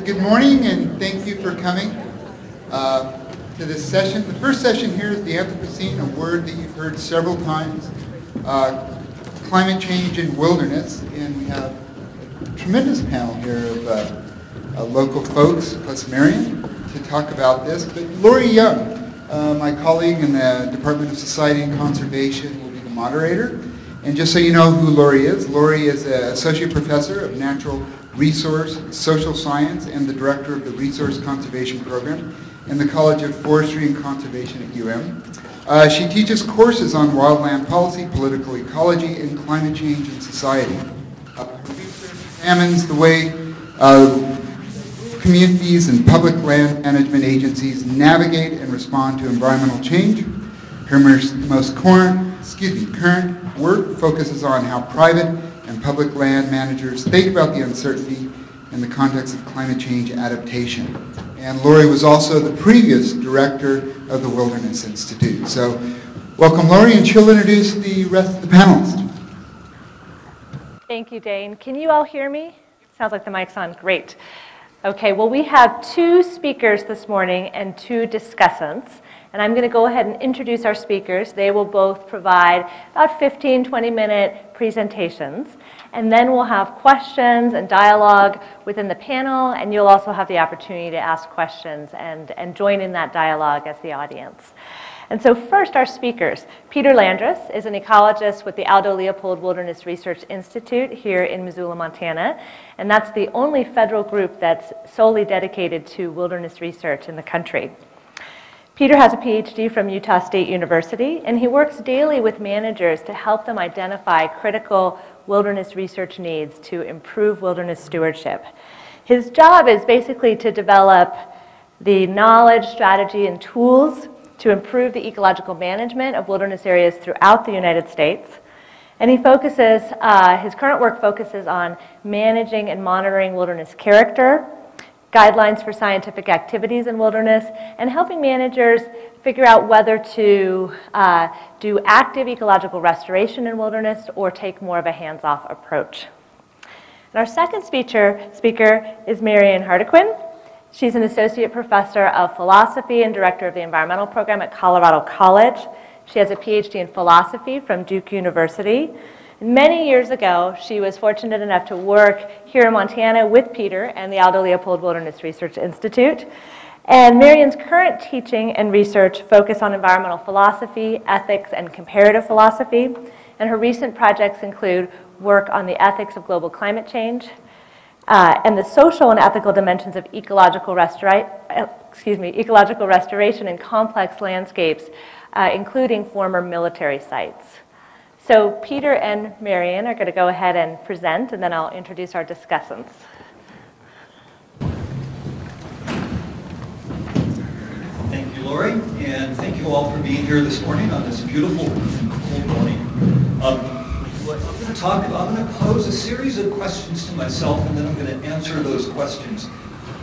Good morning, and thank you for coming to this session. The first session here is the Anthropocene, a word that you've heard several times, climate change and wilderness. And we have a tremendous panel here of local folks, plus Marion, to talk about this. But Laurie Young, my colleague in the Department of Society and Conservation, will be the moderator. And just so you know who Laurie is an associate professor of natural resource, social science, and the director of the Resource Conservation Program in the College of Forestry and Conservation at UM. She teaches courses on wildland policy, political ecology, and climate change in society. Her research examines the way communities and public land management agencies navigate and respond to environmental change. Her most current work focuses on how private and public land managers think about the uncertainty in the context of climate change adaptation. And Laurie was also the previous director of the Wilderness Institute. So welcome Laurie, and she'll introduce the rest of the panelists. Thank you, Dane. Can you all hear me? Sounds like the mic's on. Great. Okay, well, we have two speakers this morning and two discussants. And I'm going to go ahead and introduce our speakers. They will both provide about 15, 20-minute presentations. And then we'll have questions and dialogue within the panel, and you'll also have the opportunity to ask questions and join in that dialogue as the audience. And so first, our speakers. Peter Landres is an ecologist with the Aldo Leopold Wilderness Research Institute here in Missoula, Montana. And that's the only federal group that's solely dedicated to wilderness research in the country. Peter has a PhD from Utah State University, and he works daily with managers to help them identify critical wilderness research needs to improve wilderness stewardship. His job is basically to develop the knowledge, strategy, and tools to improve the ecological management of wilderness areas throughout the United States. And he focuses, his current work focuses on managing and monitoring wilderness character, guidelines for scientific activities in wilderness, and helping managers figure out whether to do active ecological restoration in wilderness or take more of a hands-off approach. And our second speaker is Marion Hourdequin. She's an associate professor of philosophy and director of the environmental program at Colorado College. She has a PhD in philosophy from Duke University. Many years ago, she was fortunate enough to work here in Montana with Peter and the Aldo Leopold Wilderness Research Institute. And Marion's current teaching and research focus on environmental philosophy, ethics, and comparative philosophy. And her recent projects include work on the ethics of global climate change and the social and ethical dimensions of ecological restoration in complex landscapes, including former military sites. So Peter and Marion are going to go ahead and present, and then I'll introduce our discussants. Thank you, Laurie, and thank you all for being here this morning on this beautiful cold morning. I'm going to pose a series of questions to myself, and then I'm going to answer those questions.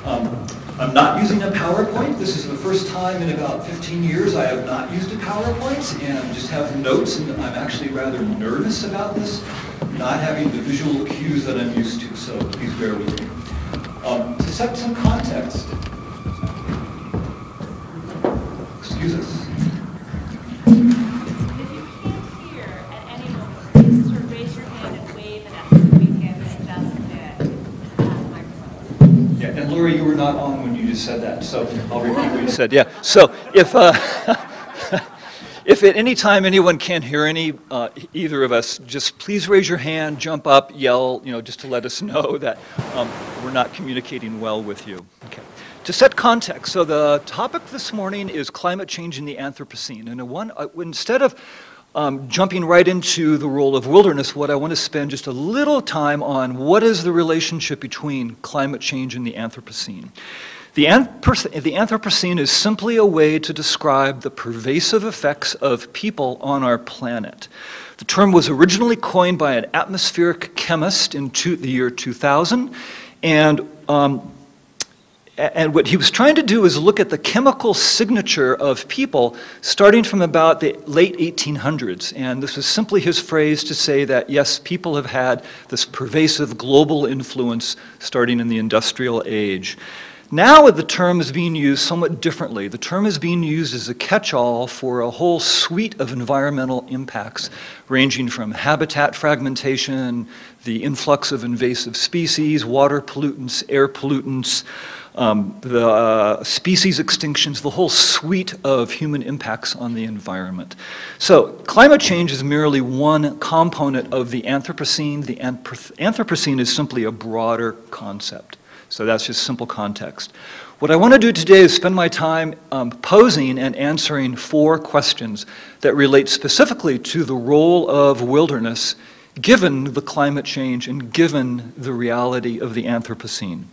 I'm not using a PowerPoint. This is the first time in about 15 years I have not used a PowerPoint, and just have notes, and I'm actually rather nervous about this, not having the visual cues that I'm used to, so please bear with me. To set some context, excuse us. If you can't hear at any moment, please sort of raise your hand and wave at us so we can adjust the microphone. Yeah, and Laurie, you were not on when you just said that, so I'll repeat what you said. Yeah, so if if at any time anyone can't hear either of us, just please raise your hand, jump up, yell, just to let us know that we're not communicating well with you. Okay. To set context, so the topic this morning is climate change in the Anthropocene, and instead of Jumping right into the role of wilderness, what I want to spend just a little time on what is the relationship between climate change and the Anthropocene. The Anthropocene is simply a way to describe the pervasive effects of people on our planet. The term was originally coined by an atmospheric chemist in the year 2000, and what he was trying to do is look at the chemical signature of people starting from about the late 1800s. And this was simply his phrase to say that, yes, people have had this pervasive global influence starting in the industrial age. Now the term is being used somewhat differently. The term is being used as a catch-all for a whole suite of environmental impacts, ranging from habitat fragmentation, the influx of invasive species, water pollutants, air pollutants, the species extinctions, the whole suite of human impacts on the environment. So climate change is merely one component of the Anthropocene. The Anthropocene is simply a broader concept. So that's just simple context. What I want to do today is spend my time posing and answering 4 questions that relate specifically to the role of wilderness given the climate change and given the reality of the Anthropocene.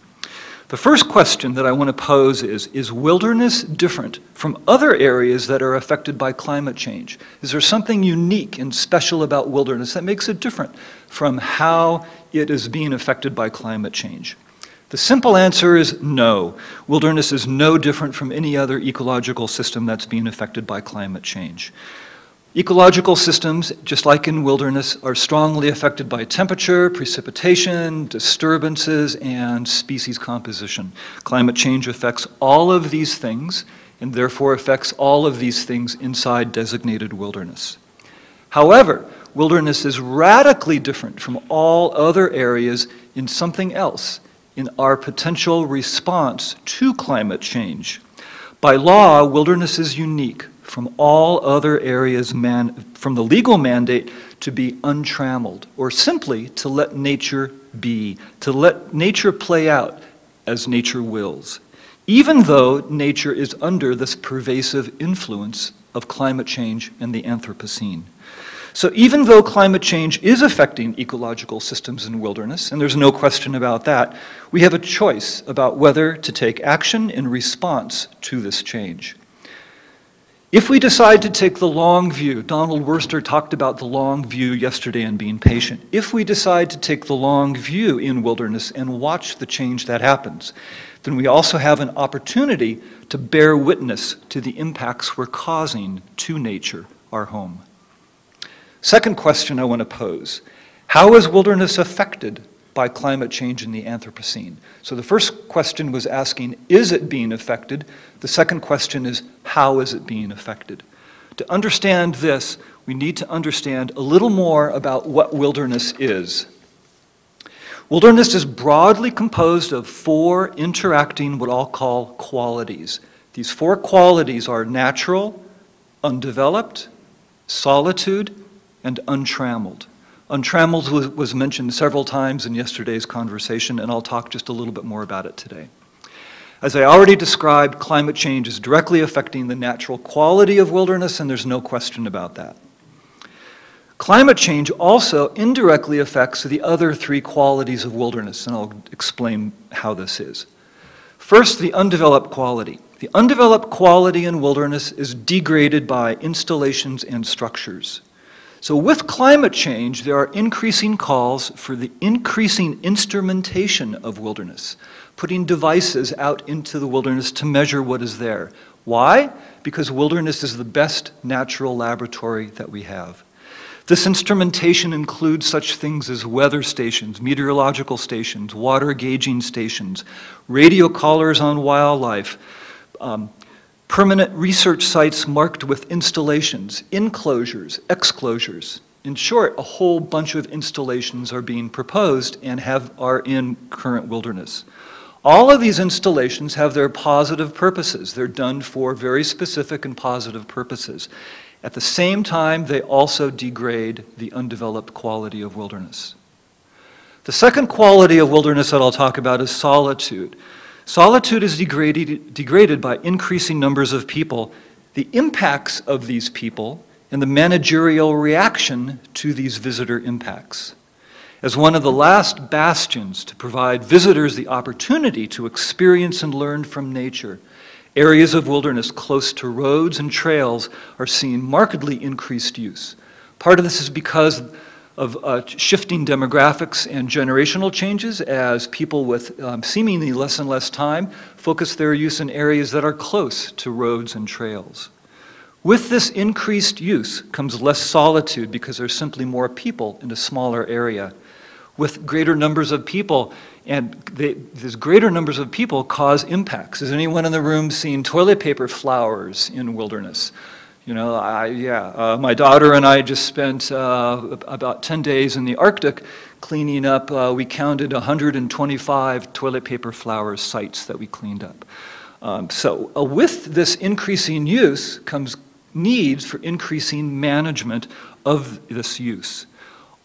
The first question that I want to pose is wilderness different from other areas that are affected by climate change? Is there something unique and special about wilderness that makes it different from how it is being affected by climate change? The simple answer is no. Wilderness is no different from any other ecological system that's being affected by climate change. Ecological systems, just like in wilderness, are strongly affected by temperature, precipitation, disturbances, and species composition. Climate change affects all of these things, and therefore affects all of these things inside designated wilderness. However, wilderness is radically different from all other areas in something else, in our potential response to climate change. By law, wilderness is unique from all other areas from the legal mandate to be untrammeled, or simply to let nature be, to let nature play out as nature wills, even though nature is under this pervasive influence of climate change and the Anthropocene. So even though climate change is affecting ecological systems in wilderness, and there's no question about that, we have a choice about whether to take action in response to this change. If we decide to take the long view, Donald Worster talked about the long view yesterday and being patient. If we decide to take the long view in wilderness and watch the change that happens, then we also have an opportunity to bear witness to the impacts we're causing to nature, our home. Second question I want to pose, how is wilderness affected by climate change in the Anthropocene? So the first question was asking, is it being affected? The second question is, how is it being affected? To understand this, we need to understand a little more about what wilderness is. Wilderness is broadly composed of 4 interacting, what I'll call qualities. These 4 qualities are natural, undeveloped, solitude, and untrammeled. Untrammeled was mentioned several times in yesterday's conversation, and I'll talk just a little bit more about it today. As I already described, climate change is directly affecting the natural quality of wilderness, and there's no question about that. Climate change also indirectly affects the other 3 qualities of wilderness, and I'll explain how this is. First, the undeveloped quality. The undeveloped quality in wilderness is degraded by installations and structures. So with climate change, there are increasing calls for the increasing instrumentation of wilderness, putting devices out into the wilderness to measure what is there. Why? Because wilderness is the best natural laboratory that we have. This instrumentation includes such things as weather stations, meteorological stations, water gauging stations, radio collars on wildlife, permanent research sites marked with installations, enclosures, exclosures. In short, a whole bunch of installations are being proposed and are in current wilderness. All of these installations have their positive purposes. They're done for very specific and positive purposes. At the same time, they also degrade the undeveloped quality of wilderness. The second quality of wilderness that I'll talk about is solitude. Solitude is degraded by increasing numbers of people. The impacts of these people and the managerial reaction to these visitor impacts. As one of the last bastions to provide visitors the opportunity to experience and learn from nature, areas of wilderness close to roads and trails are seeing markedly increased use. Part of this is because of shifting demographics and generational changes as people with seemingly less and less time focus their use in areas that are close to roads and trails. With this increased use comes less solitude because there's simply more people in a smaller area. With greater numbers of people, and these greater numbers of people cause impacts. Has anyone in the room seen toilet paper flowers in wilderness? You know, my daughter and I just spent about 10 days in the Arctic cleaning up. We counted 125 toilet paper flower sites that we cleaned up. So with this increasing use comes needs for increasing management of this use.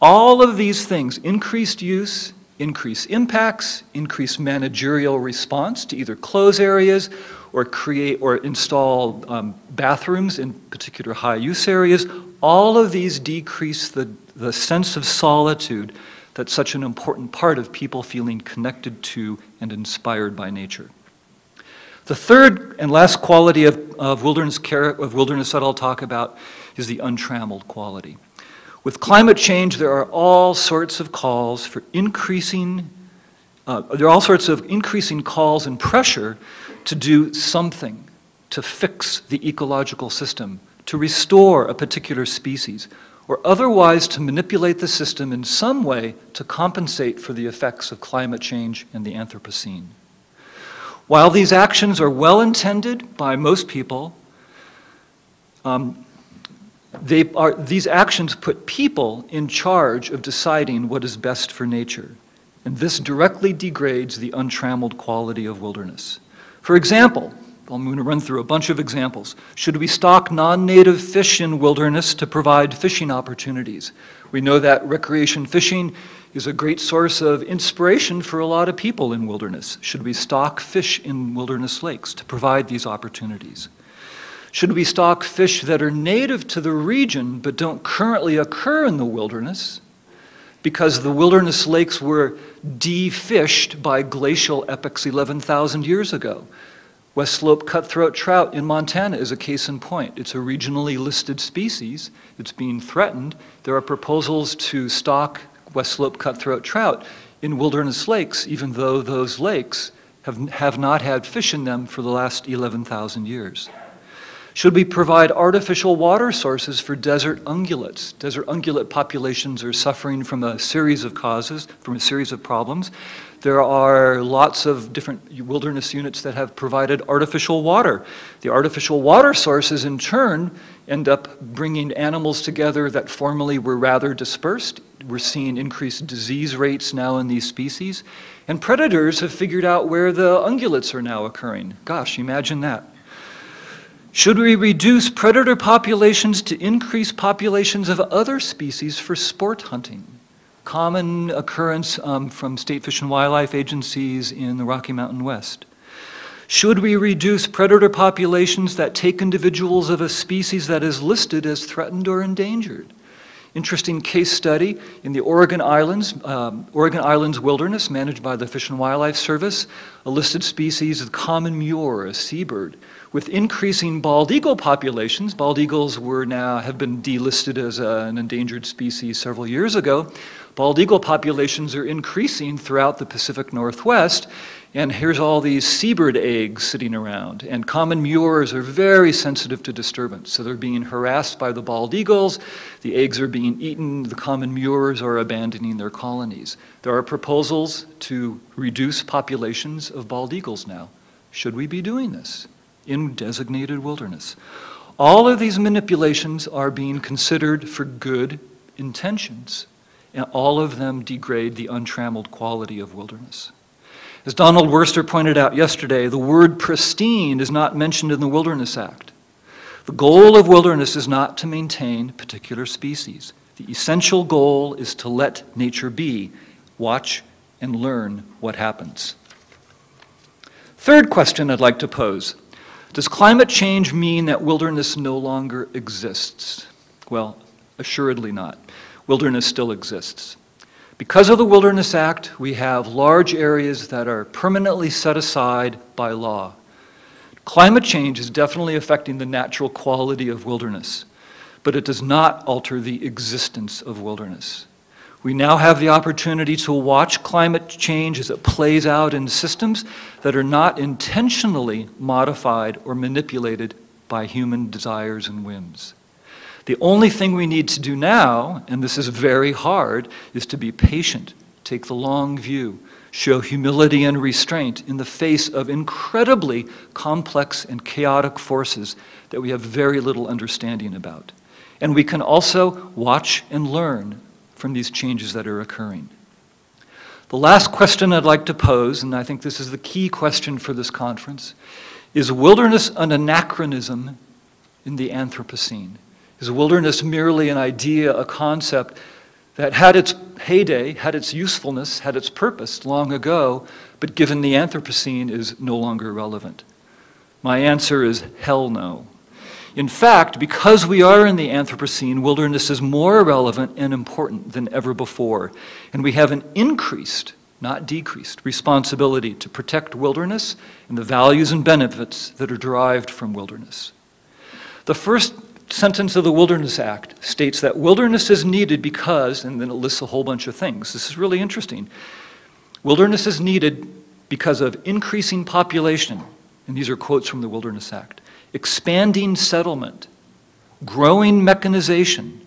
All of these things, increased use, increased impacts, increased managerial response to either close areas or create or install bathrooms in particular high use areas, all of these decrease the sense of solitude that's such an important part of people feeling connected to and inspired by nature. The third and last quality of wilderness that I'll talk about is the untrammeled quality. With climate change, there are all sorts of calls for increasing calls and pressure to do something, to fix the ecological system, to restore a particular species, or otherwise to manipulate the system in some way to compensate for the effects of climate change and the Anthropocene. While these actions are well intended by most people, these actions put people in charge of deciding what is best for nature, and this directly degrades the untrammeled quality of wilderness. For example, I'm going to run through a bunch of examples. Should we stock non-native fish in wilderness to provide fishing opportunities? We know that recreation fishing is a great source of inspiration for a lot of people in wilderness. Should we stock fish in wilderness lakes to provide these opportunities? Should we stock fish that are native to the region but don't currently occur in the wilderness because the wilderness lakes were de-fished by glacial epochs 11,000 years ago? West Slope cutthroat trout in Montana is a case in point. It's a regionally listed species. It's being threatened. There are proposals to stock West Slope cutthroat trout in wilderness lakes, even though those lakes have not had fish in them for the last 11,000 years. Should we provide artificial water sources for desert ungulates? Desert ungulate populations are suffering from a series of causes, from a series of problems. There are lots of different wilderness units that have provided artificial water. The artificial water sources, in turn, end up bringing animals together that formerly were rather dispersed. We're seeing increased disease rates now in these species. And predators have figured out where the ungulates are now occurring. Gosh, imagine that. Should we reduce predator populations to increase populations of other species for sport hunting? Common occurrence from state fish and wildlife agencies in the Rocky Mountain West. Should we reduce predator populations that take individuals of a species that is listed as threatened or endangered? Interesting case study in the Oregon Islands wilderness managed by the Fish and Wildlife Service, a listed species of common mure, a seabird. With increasing bald eagle populations, bald eagles have been delisted as an endangered species several years ago. Bald eagle populations are increasing throughout the Pacific Northwest, and here's all these seabird eggs sitting around. And common mures are very sensitive to disturbance, so they're being harassed by the bald eagles, the eggs are being eaten, the common mures are abandoning their colonies. There are proposals to reduce populations of bald eagles now. Should we be doing this in designated wilderness? All of these manipulations are being considered for good intentions, and all of them degrade the untrammeled quality of wilderness. As Donald Worster pointed out yesterday, the word pristine is not mentioned in the Wilderness Act. The goal of wilderness is not to maintain particular species. The essential goal is to let nature be, watch and learn what happens. Third question I'd like to pose. Does climate change mean that wilderness no longer exists? Well, assuredly not. Wilderness still exists. Because of the Wilderness Act, we have large areas that are permanently set aside by law. Climate change is definitely affecting the natural quality of wilderness, but it does not alter the existence of wilderness. We now have the opportunity to watch climate change as it plays out in systems that are not intentionally modified or manipulated by human desires and whims. The only thing we need to do now, and this is very hard, is to be patient, take the long view, show humility and restraint in the face of incredibly complex and chaotic forces that we have very little understanding about. And we can also watch and learn from these changes that are occurring. The last question I'd like to pose, and I think this is the key question for this conference, is wilderness an anachronism in the Anthropocene? Is wilderness merely an idea, a concept that had its heyday, had its usefulness, had its purpose long ago, but given the Anthropocene is no longer relevant? My answer is hell no. In fact, because we are in the Anthropocene, wilderness is more relevant and important than ever before, and we have an increased, not decreased, responsibility to protect wilderness and the values and benefits that are derived from wilderness. The first sentence of the Wilderness Act states that wilderness is needed because, and then it lists a whole bunch of things. This is really interesting. Wilderness is needed because of increasing population, and these are quotes from the Wilderness Act, expanding settlement, growing mechanization,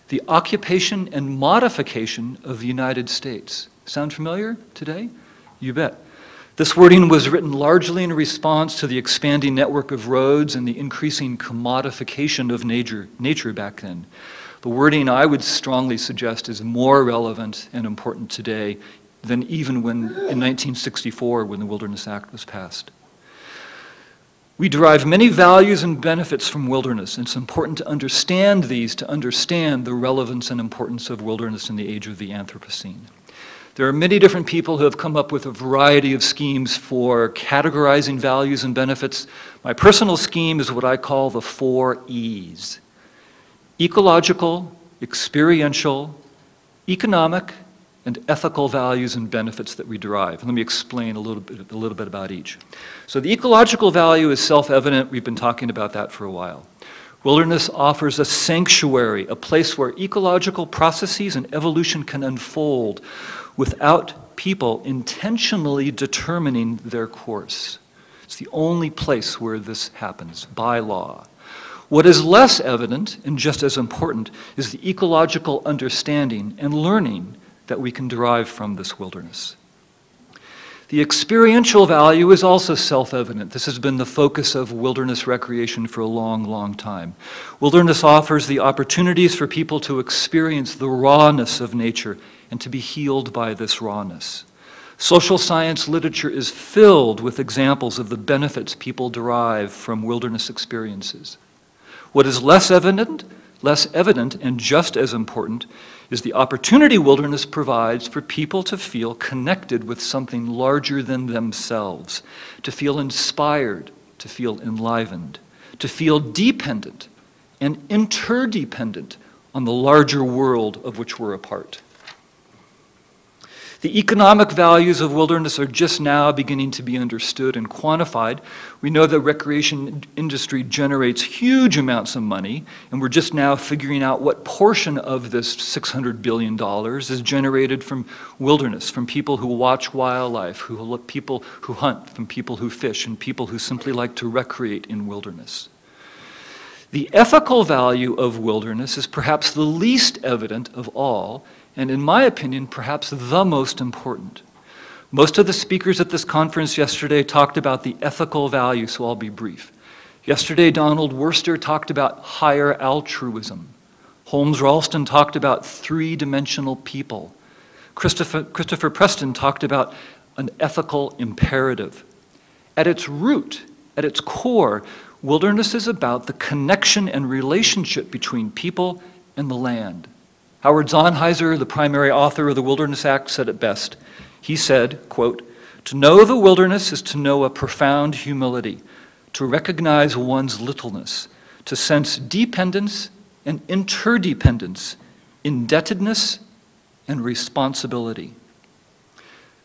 the occupation and modification of the United States. Sound familiar today? You bet. This wording was written largely in response to the expanding network of roads and the increasing commodification of nature back then. The wording, I would strongly suggest, is more relevant and important today than even when in 1964 when the Wilderness Act was passed. We derive many values and benefits from wilderness, and it's important to understand these to understand the relevance and importance of wilderness in the age of the Anthropocene. There are many different people who have come up with a variety of schemes for categorizing values and benefits. My personal scheme is what I call the 4 E's: ecological, experiential, economic, and ethical values and benefits that we derive. And let me explain a little bit about each. So the ecological value is self-evident. We've been talking about that for a while. Wilderness offers a sanctuary, a place where ecological processes and evolution can unfold without people intentionally determining their course. It's the only place where this happens, by law. What is less evident, and just as important, is the ecological understanding and learning that we can derive from this wilderness. The experiential value is also self-evident. This has been the focus of wilderness recreation for a long, long time. Wilderness offers the opportunities for people to experience the rawness of nature and to be healed by this rawness. Social science literature is filled with examples of the benefits people derive from wilderness experiences. What is less evident and just as important is the opportunity wilderness provides for people to feel connected with something larger than themselves, to feel inspired, to feel enlivened, to feel dependent and interdependent on the larger world of which we're a part. The economic values of wilderness are just now beginning to be understood and quantified. We know the recreation industry generates huge amounts of money, and we're just now figuring out what portion of this $600 billion is generated from wilderness, from people who watch wildlife, people who hunt, from people who fish, and people who simply like to recreate in wilderness. The ethical value of wilderness is perhaps the least evident of all, and in my opinion, perhaps the most important. Most of the speakers at this conference yesterday talked about the ethical value, so I'll be brief. Yesterday, Donald Worster talked about higher altruism. Holmes Ralston talked about three-dimensional people. Christopher Preston talked about an ethical imperative. At its root, at its core, wilderness is about the connection and relationship between people and the land. Howard Zonheiser, the primary author of the Wilderness Act, said it best. He said, quote, "To know the wilderness is to know a profound humility, to recognize one's littleness, to sense dependence and interdependence, indebtedness, and responsibility.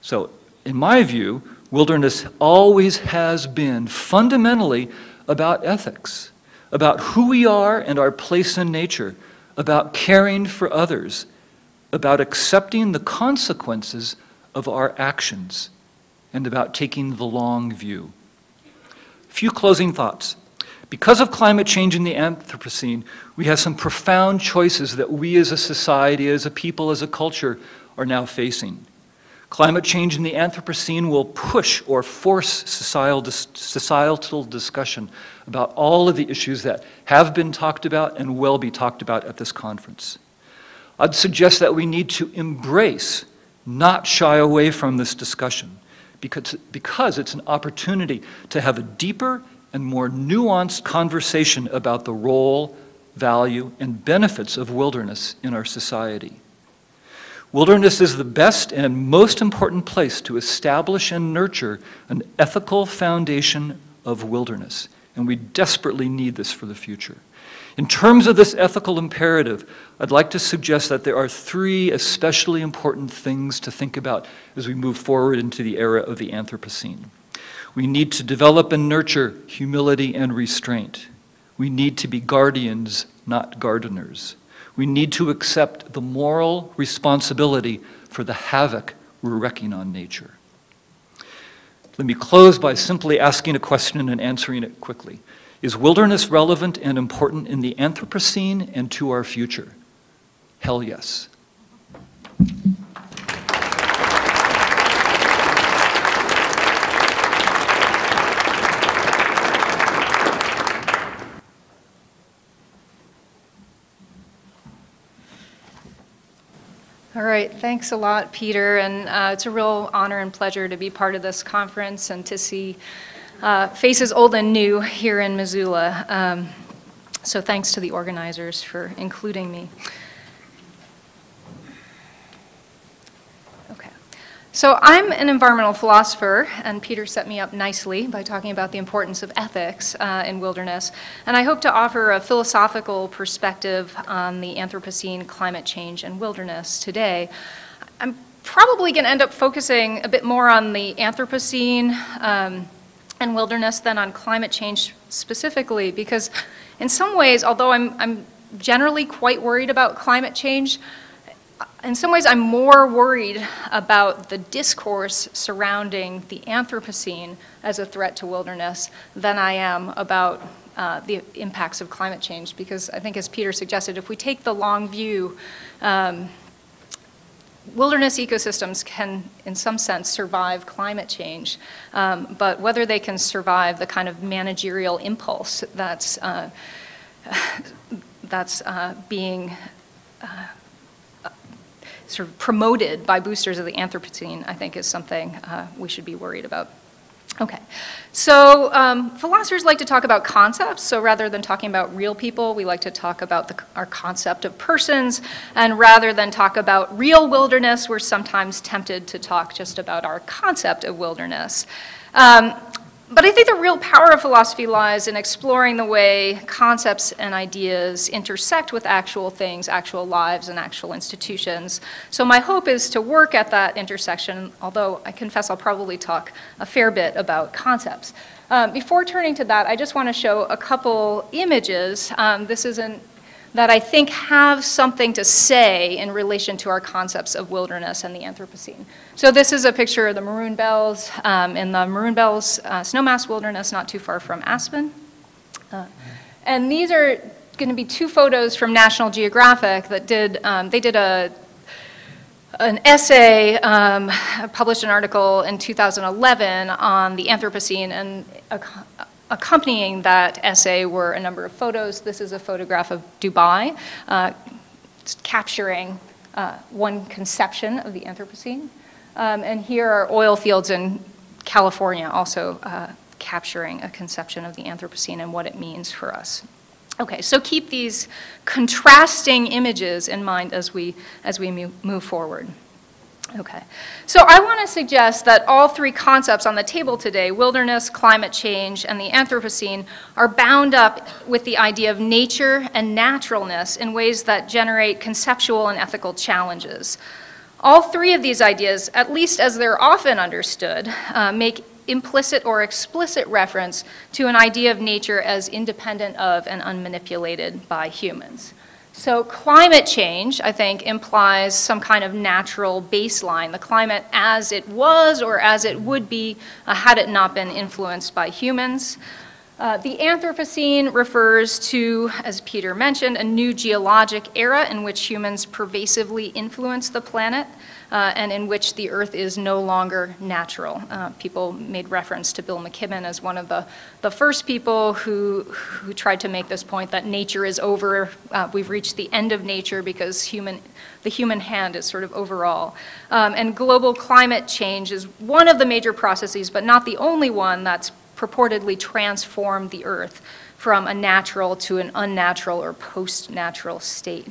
So, in my view, wilderness always has been fundamentally about ethics, about who we are and our place in nature, about caring for others, about accepting the consequences of our actions, and about taking the long view. A few closing thoughts. Because of climate change in the Anthropocene, we have some profound choices that we as a society, as a people, as a culture are now facing. Climate change in the Anthropocene will push or force societal discussion about all of the issues that have been talked about and will be talked about at this conference. I'd suggest that we need to embrace, not shy away from this discussion, because it's an opportunity to have a deeper and more nuanced conversation about the role, value, and benefits of wilderness in our society. Wilderness is the best and most important place to establish and nurture an ethical foundation of wilderness, and we desperately need this for the future. In terms of this ethical imperative, I'd like to suggest that there are three especially important things to think about as we move forward into the era of the Anthropocene. We need to develop and nurture humility and restraint. We need to be guardians, not gardeners. We need to accept the moral responsibility for the havoc we're wreaking on nature. Let me close by simply asking a question and answering it quickly. Is wilderness relevant and important in the Anthropocene and to our future? Hell yes. All right, thanks a lot, Peter, and it's a real honor and pleasure to be part of this conference and to see faces old and new here in Missoula. So thanks to the organizers for including me. Okay, so I'm an environmental philosopher, and Peter set me up nicely by talking about the importance of ethics in wilderness, and I hope to offer a philosophical perspective on the Anthropocene, climate change, and wilderness today. I'm probably going to end up focusing a bit more on the Anthropocene and wilderness than on climate change specifically, because in some ways, although I'm generally quite worried about climate change, in some ways I'm more worried about the discourse surrounding the Anthropocene as a threat to wilderness than I am about the impacts of climate change, because I think, as Peter suggested, if we take the long view, wilderness ecosystems can, in some sense, survive climate change, but whether they can survive the kind of managerial impulse that's being sort of promoted by boosters of the Anthropocene, I think is something we should be worried about. Okay, so philosophers like to talk about concepts, so rather than talking about real people, we like to talk about our concept of persons, and rather than talk about real wilderness, we're sometimes tempted to talk just about our concept of wilderness. But I think the real power of philosophy lies in exploring the way concepts and ideas intersect with actual things, actual lives, and actual institutions. So my hope is to work at that intersection, although I confess I'll probably talk a fair bit about concepts. Before turning to that, I just want to show a couple images. This isn't that I think have something to say in relation to our concepts of wilderness and the Anthropocene. So this is a picture of the Maroon Bells in the Maroon Bells snowmass wilderness not too far from Aspen. And these are going to be two photos from National Geographic that they did an essay, published an article in 2011 on the Anthropocene, and accompanying that essay were a number of photos. This is a photograph of Dubai, capturing one conception of the Anthropocene. And here are oil fields in California, also capturing a conception of the Anthropocene and what it means for us. Okay, so keep these contrasting images in mind as we move forward. Okay, so I want to suggest that all three concepts on the table today, wilderness, climate change, and the Anthropocene, are bound up with the idea of nature and naturalness in ways that generate conceptual and ethical challenges. All three of these ideas, at least as they're often understood, make implicit or explicit reference to an idea of nature as independent of and unmanipulated by humans. So climate change, I think, implies some kind of natural baseline, the climate as it was or as it would be had it not been influenced by humans. The Anthropocene refers to, as Peter mentioned, a new geologic era in which humans pervasively influence the planet and in which the Earth is no longer natural. People made reference to Bill McKibben as one of the first people who tried to make this point that nature is over. We've reached the end of nature because the human hand is sort of overall. And global climate change is one of the major processes, but not the only one that's purportedly transformed the Earth from a natural to an unnatural or post-natural state.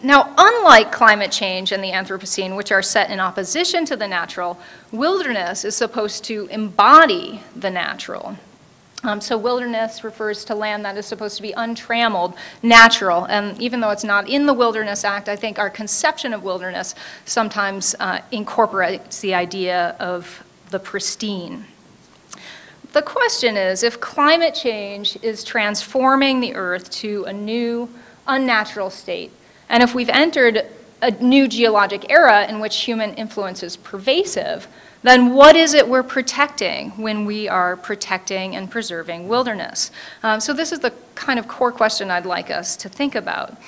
Now, unlike climate change and the Anthropocene, which are set in opposition to the natural, wilderness is supposed to embody the natural. So wilderness refers to land that is supposed to be untrammeled, natural, and even though it's not in the Wilderness Act, I think our conception of wilderness sometimes incorporates the idea of the pristine. The question is, if climate change is transforming the Earth to a new, unnatural state, and if we've entered a new geologic era in which human influence is pervasive, then what is it we're protecting when we are protecting and preserving wilderness? So this is the kind of core question I'd like us to think about.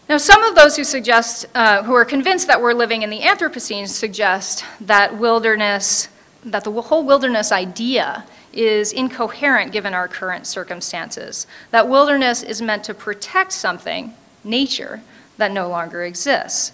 Now, some of those who suggest, who are convinced that we're living in the Anthropocene suggest that wilderness, that the whole wilderness idea is incoherent given our current circumstances, that wilderness is meant to protect something, nature, that no longer exists.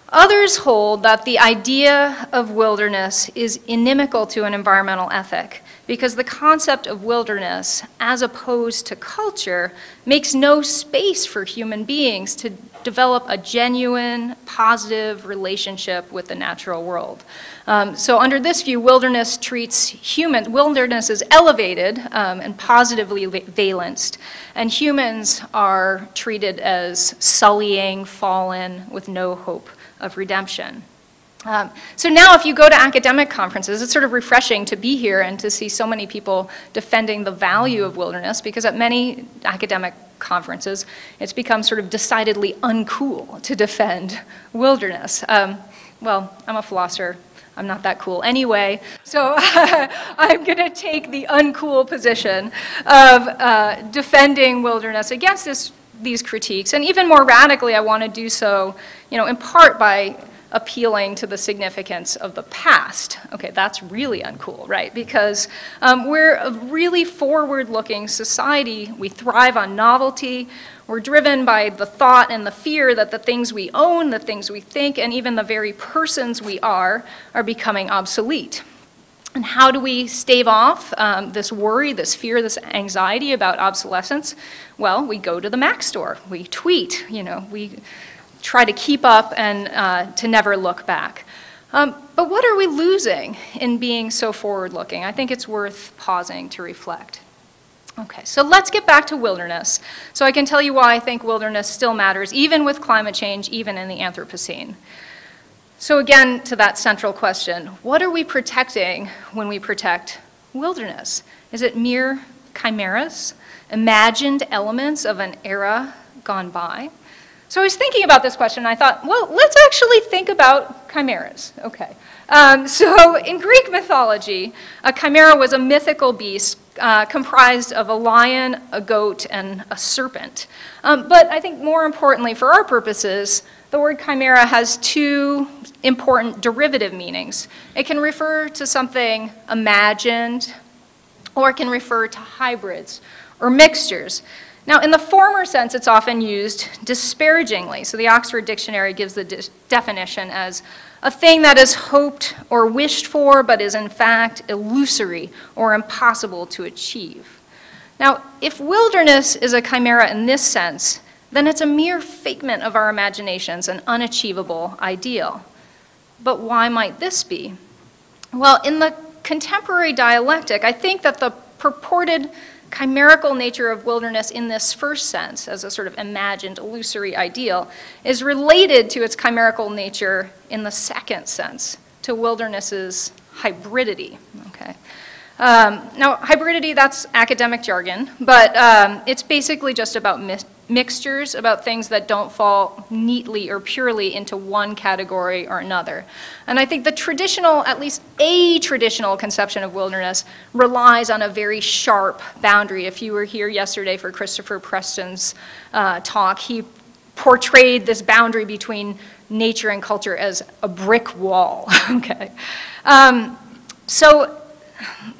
Others hold that the idea of wilderness is inimical to an environmental ethic because the concept of wilderness, as opposed to culture, makes no space for human beings to develop a genuine, positive relationship with the natural world. So under this view, wilderness is elevated and positively valenced, and humans are treated as sullying, fallen, with no hope of redemption. So now if you go to academic conferences, it's sort of refreshing to be here and to see so many people defending the value of wilderness, because at many academic conferences, it's become sort of decidedly uncool to defend wilderness. Well, I'm a philosopher. I'm not that cool anyway, so I'm going to take the uncool position of defending wilderness against these critiques, and even more radically, I want to do so, in part by appealing to the significance of the past. Okay, that's really uncool, right? Because we're a really forward-looking society. We thrive on novelty. We're driven by the thought and the fear that the things we own, the things we think, and even the very persons we are becoming obsolete. And how do we stave off this worry, this fear, this anxiety about obsolescence? Well, we go to the Mac store. We tweet, we try to keep up and to never look back. But what are we losing in being so forward-looking? I think it's worth pausing to reflect. Okay, so let's get back to wilderness, so I can tell you why I think wilderness still matters, even with climate change, even in the Anthropocene. So again, to that central question, what are we protecting when we protect wilderness? Is it mere chimeras, imagined elements of an era gone by? So I was thinking about this question, and I thought, well, let's actually think about chimeras. Okay. So in Greek mythology, a chimera was a mythical beast comprised of a lion, a goat, and a serpent. But I think more importantly for our purposes, the word chimera has two important derivative meanings. It can refer to something imagined, or it can refer to hybrids or mixtures. Now, in the former sense, it's often used disparagingly. So the Oxford Dictionary gives the definition as a thing that is hoped or wished for, but is in fact illusory or impossible to achieve. Now, if wilderness is a chimera in this sense, then it's a mere figment of our imaginations, an unachievable ideal. But why might this be? Well, in the contemporary dialectic, I think that the purported chimerical nature of wilderness in this first sense, as a sort of imagined, illusory ideal, is related to its chimerical nature in the second sense, to wilderness's hybridity. Okay. Now, hybridity, that's academic jargon, but it's basically just about mixtures, about things that don't fall neatly or purely into one category or another. And I think the traditional, at least a traditional conception of wilderness relies on a very sharp boundary. If you were here yesterday for Christopher Preston's talk, he portrayed this boundary between nature and culture as a brick wall. Okay. So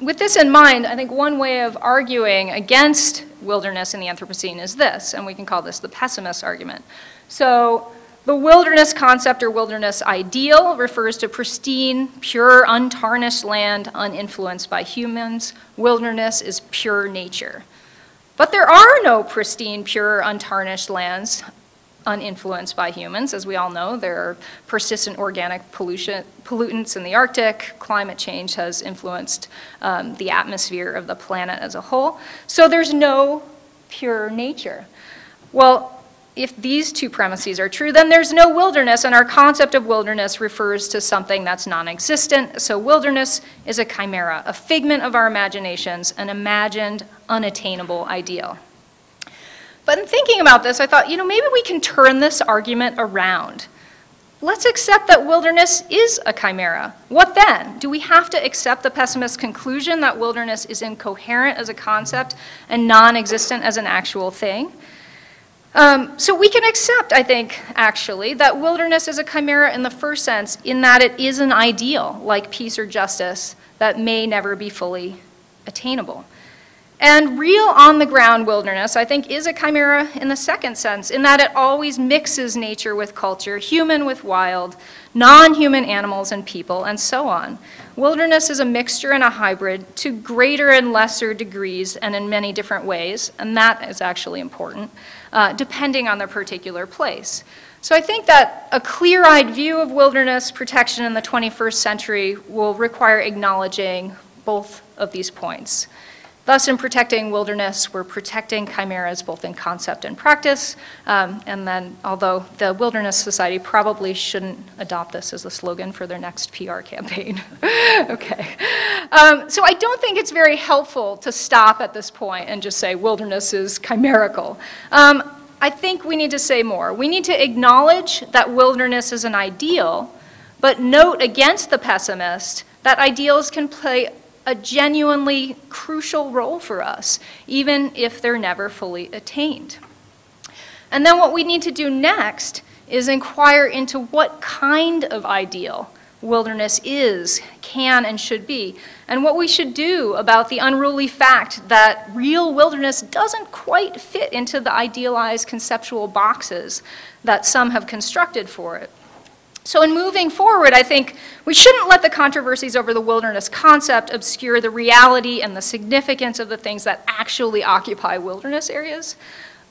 with this in mind, I think one way of arguing against wilderness in the Anthropocene is this, and we can call this the pessimist argument. So the wilderness concept or wilderness ideal refers to pristine, pure, untarnished land uninfluenced by humans. Wilderness is pure nature. But there are no pristine, pure, untarnished lands uninfluenced by humans. As we all know, there are persistent organic pollutants in the Arctic. Climate change has influenced the atmosphere of the planet as a whole. So there's no pure nature. Well, if these two premises are true, then there's no wilderness, and our concept of wilderness refers to something that's non-existent. So wilderness is a chimera, a figment of our imaginations, an imagined, unattainable ideal. But in thinking about this, I thought, maybe we can turn this argument around. Let's accept that wilderness is a chimera. What then? Do we have to accept the pessimist conclusion that wilderness is incoherent as a concept and non-existent as an actual thing? So we can accept, I think, actually, that wilderness is a chimera in the first sense, in that it is an ideal, like peace or justice, that may never be fully attainable. And real on-the-ground wilderness, I think, is a chimera in the second sense, in that it always mixes nature with culture, human with wild, non-human animals and people, and so on. Wilderness is a mixture and a hybrid to greater and lesser degrees and in many different ways, and that is actually important, depending on the particular place. So I think that a clear-eyed view of wilderness protection in the 21st century will require acknowledging both of these points. Thus, in protecting wilderness, we're protecting chimeras both in concept and practice. And then, although the Wilderness Society probably shouldn't adopt this as a slogan for their next PR campaign. Okay. So I don't think it's very helpful to stop at this point and just say wilderness is chimerical. I think we need to say more. We need to acknowledge that wilderness is an ideal, but note against the pessimist that ideals can play a genuinely crucial role for us, even if they're never fully attained. And then what we need to do next is inquire into what kind of ideal wilderness is, can, and should be, and what we should do about the unruly fact that real wilderness doesn't quite fit into the idealized conceptual boxes that some have constructed for it. So in moving forward, I think we shouldn't let the controversies over the wilderness concept obscure the reality and the significance of the things that actually occupy wilderness areas.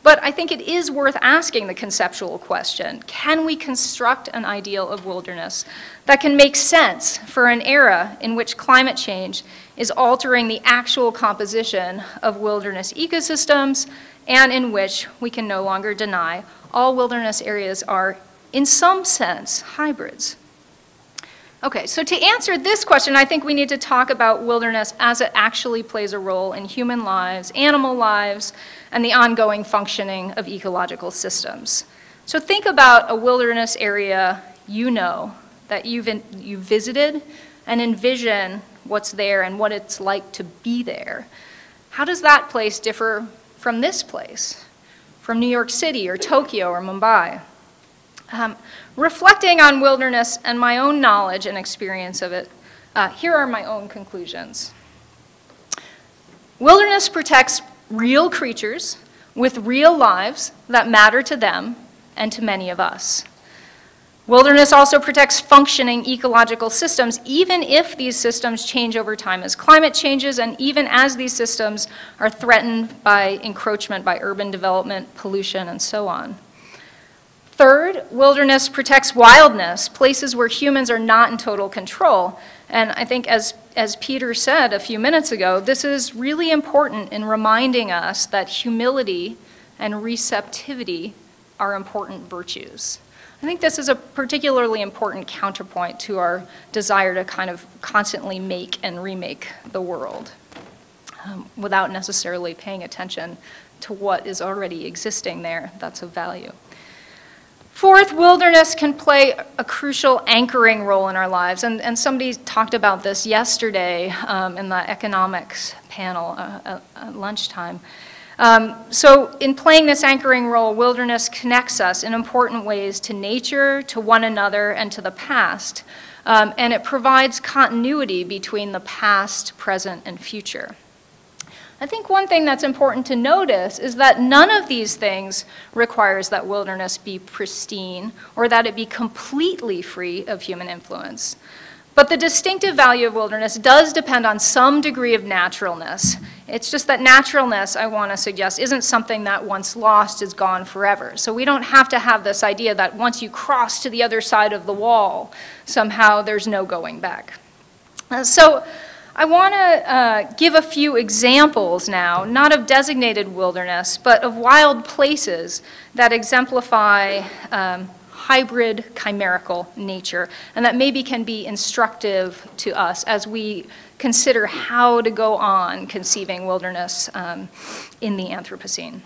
But I think it is worth asking the conceptual question, can we construct an ideal of wilderness that can make sense for an era in which climate change is altering the actual composition of wilderness ecosystems, and in which we can no longer deny all wilderness areas are in some sense, hybrids. Okay, so to answer this question, I think we need to talk about wilderness as it actually plays a role in human lives, animal lives, and the ongoing functioning of ecological systems. So think about a wilderness area that you've visited, and envision what's there and what it's like to be there. How does that place differ from this place, from New York City or Tokyo or Mumbai? Reflecting on wilderness and my own knowledge and experience of it, here are my own conclusions. Wilderness protects real creatures with real lives that matter to them and to many of us. Wilderness also protects functioning ecological systems, even if these systems change over time as climate changes, and even as these systems are threatened by encroachment by urban development, pollution, and so on. Third, wilderness protects wildness, places where humans are not in total control. And I think as Peter said a few minutes ago, this is really important in reminding us that humility and receptivity are important virtues. I think this is a particularly important counterpoint to our desire to kind of constantly make and remake the world without necessarily paying attention to what is already existing there that's of value. Fourth, wilderness can play a crucial anchoring role in our lives, and somebody talked about this yesterday in the economics panel at lunchtime. So in playing this anchoring role, wilderness connects us in important ways to nature, to one another, and to the past. And it provides continuity between the past, present, and future. I think one thing that's important to notice is that none of these things requires that wilderness be pristine or that it be completely free of human influence. But the distinctive value of wilderness does depend on some degree of naturalness. It's just that naturalness, I want to suggest, isn't something that once lost is gone forever. So we don't have to have this idea that once you cross to the other side of the wall, somehow there's no going back. So I want to give a few examples now, not of designated wilderness, but of wild places that exemplify hybrid chimerical nature, and that maybe can be instructive to us as we consider how to go on conceiving wilderness in the Anthropocene.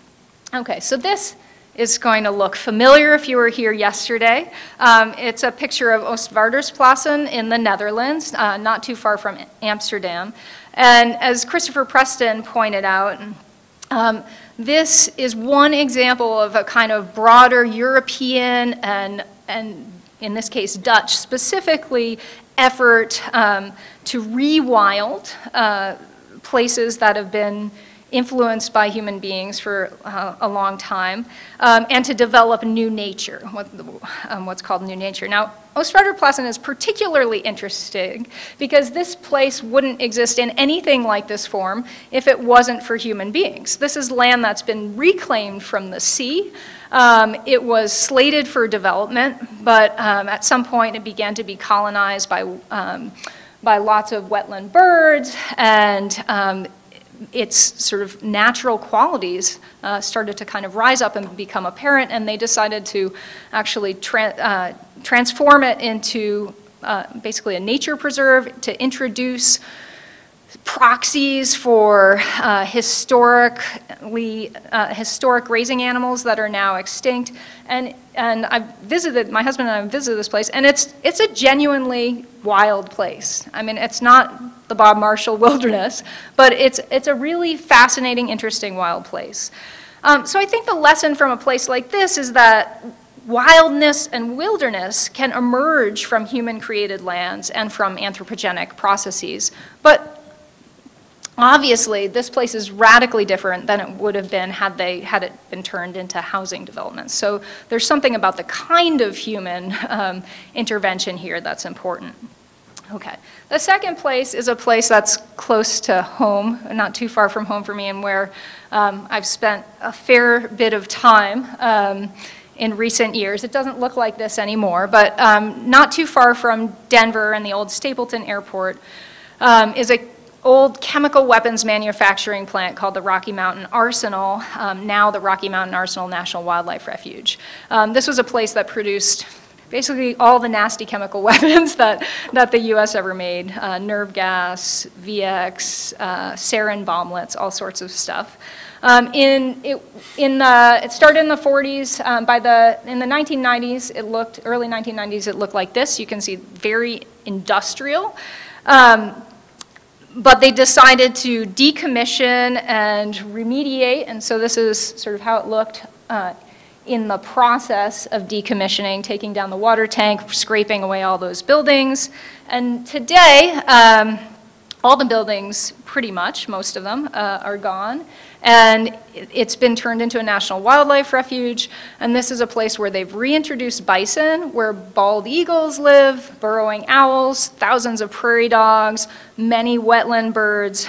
Okay, so this is going to look familiar if you were here yesterday. It's a picture of Hourdequin in the Netherlands, not too far from Amsterdam. And as Christopher Preston pointed out, this is one example of a kind of broader European and in this case Dutch specifically effort to rewild places that have been influenced by human beings for a long time, and to develop new nature, what's called new nature. Now, Hourdequin is particularly interesting because this place wouldn't exist in anything like this form if it wasn't for human beings. This is land that's been reclaimed from the sea. It was slated for development, but at some point it began to be colonized by lots of wetland birds, and its sort of natural qualities started to kind of rise up and become apparent, and they decided to actually transform it into basically a nature preserve, to introduce proxies for historic grazing animals that are now extinct. And my husband and I visited this place, and it's a genuinely wild place. I mean, it's not the Bob Marshall wilderness, but it's a really fascinating, interesting wild place. So I think the lesson from a place like this is that wildness and wilderness can emerge from human-created lands and from anthropogenic processes. But obviously, this place is radically different than it would have been had it been turned into housing developments. So there's something about the kind of human intervention here that's important. Okay. The second place is a place that's close to home, not too far from home for me, and where I've spent a fair bit of time in recent years. It doesn't look like this anymore, but not too far from Denver and the old Stapleton Airport is a old chemical weapons manufacturing plant called the Rocky Mountain Arsenal, now the Rocky Mountain Arsenal National Wildlife Refuge. This was a place that produced basically all the nasty chemical weapons that the U.S. ever made, nerve gas, VX, sarin bomblets, all sorts of stuff. It started in the 40s. In the 1990s, early 1990s, it looked like this. You can see very industrial. But they decided to decommission and remediate, and so this is sort of how it looked in the process of decommissioning, taking down the water tank, scraping away all those buildings. And today, All the buildings, pretty much, most of them, are gone. And it's been turned into a national wildlife refuge. And this is a place where they've reintroduced bison, where bald eagles live, burrowing owls, thousands of prairie dogs, many wetland birds.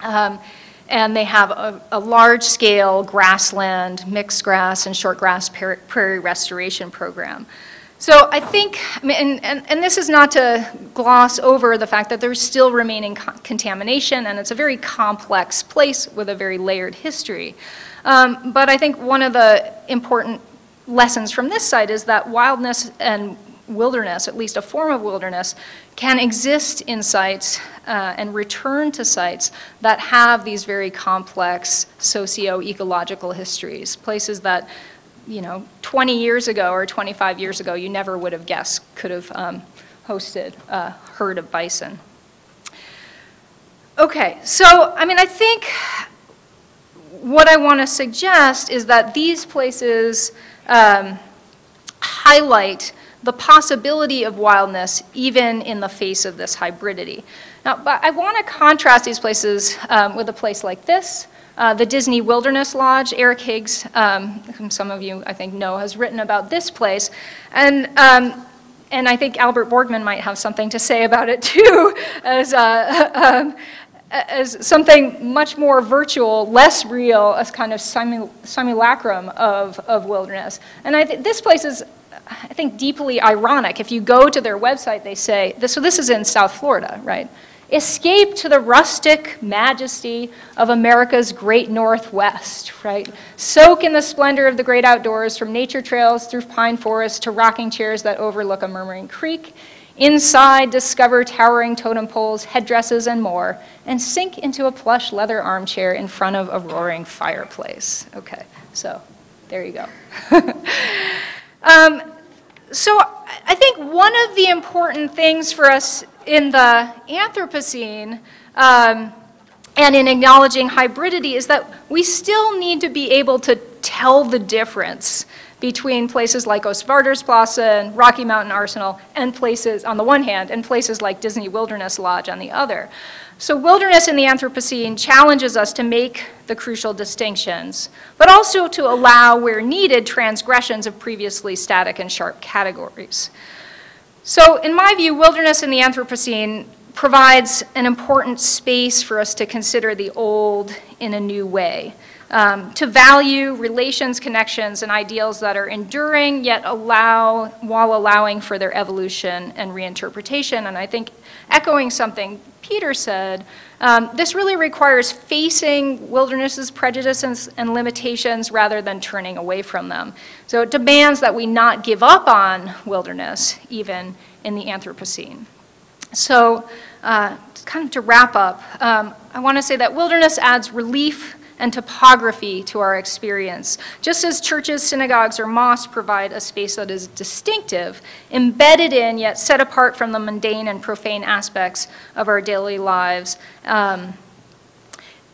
And they have a large-scale grassland, mixed grass, and short grass prairie restoration program. So I think, and this is not to gloss over the fact that there's still remaining contamination, and it's a very complex place with a very layered history. But I think one of the important lessons from this site is that wildness and wilderness, at least a form of wilderness, can exist in sites and return to sites that have these very complex socio-ecological histories, places that 20 years ago or 25 years ago, you never would have guessed could have hosted a herd of bison. Okay, so, I think what I want to suggest is that these places highlight the possibility of wildness even in the face of this hybridity. Now, but I want to contrast these places with a place like this, the Disney Wilderness Lodge. Eric Higgs, whom some of you I think know, has written about this place. And I think Albert Borgman might have something to say about it too, as something much more virtual, less real, as kind of simulacrum of wilderness. And this place is, I think, deeply ironic. If you go to their website, they say, so this is in South Florida, right? Escape to the rustic majesty of America's great Northwest, right? Soak in the splendor of the great outdoors, from nature trails through pine forests to rocking chairs that overlook a murmuring creek. Inside, discover towering totem poles, headdresses, and more, and sink into a plush leather armchair in front of a roaring fireplace. Okay, so there you go. So I think one of the important things for us in the Anthropocene and in acknowledging hybridity is that we still need to be able to tell the difference between places like Ostvardersplassen and Rocky Mountain Arsenal and places on the one hand and places like Disney Wilderness Lodge on the other. So wilderness in the Anthropocene challenges us to make the crucial distinctions, but also to allow, where needed, transgressions of previously static and sharp categories. So in my view, wilderness in the Anthropocene provides an important space for us to consider the old in a new way, to value relations, connections, and ideals that are enduring, yet while allowing for their evolution and reinterpretation. And I think, echoing something Peter said, this really requires facing wilderness's prejudices and limitations rather than turning away from them. So it demands that we not give up on wilderness, even in the Anthropocene. So kind of to wrap up, I want to say that wilderness adds relief and topography to our experience. Just as churches, synagogues, or mosques provide a space that is distinctive, embedded in yet set apart from the mundane and profane aspects of our daily lives,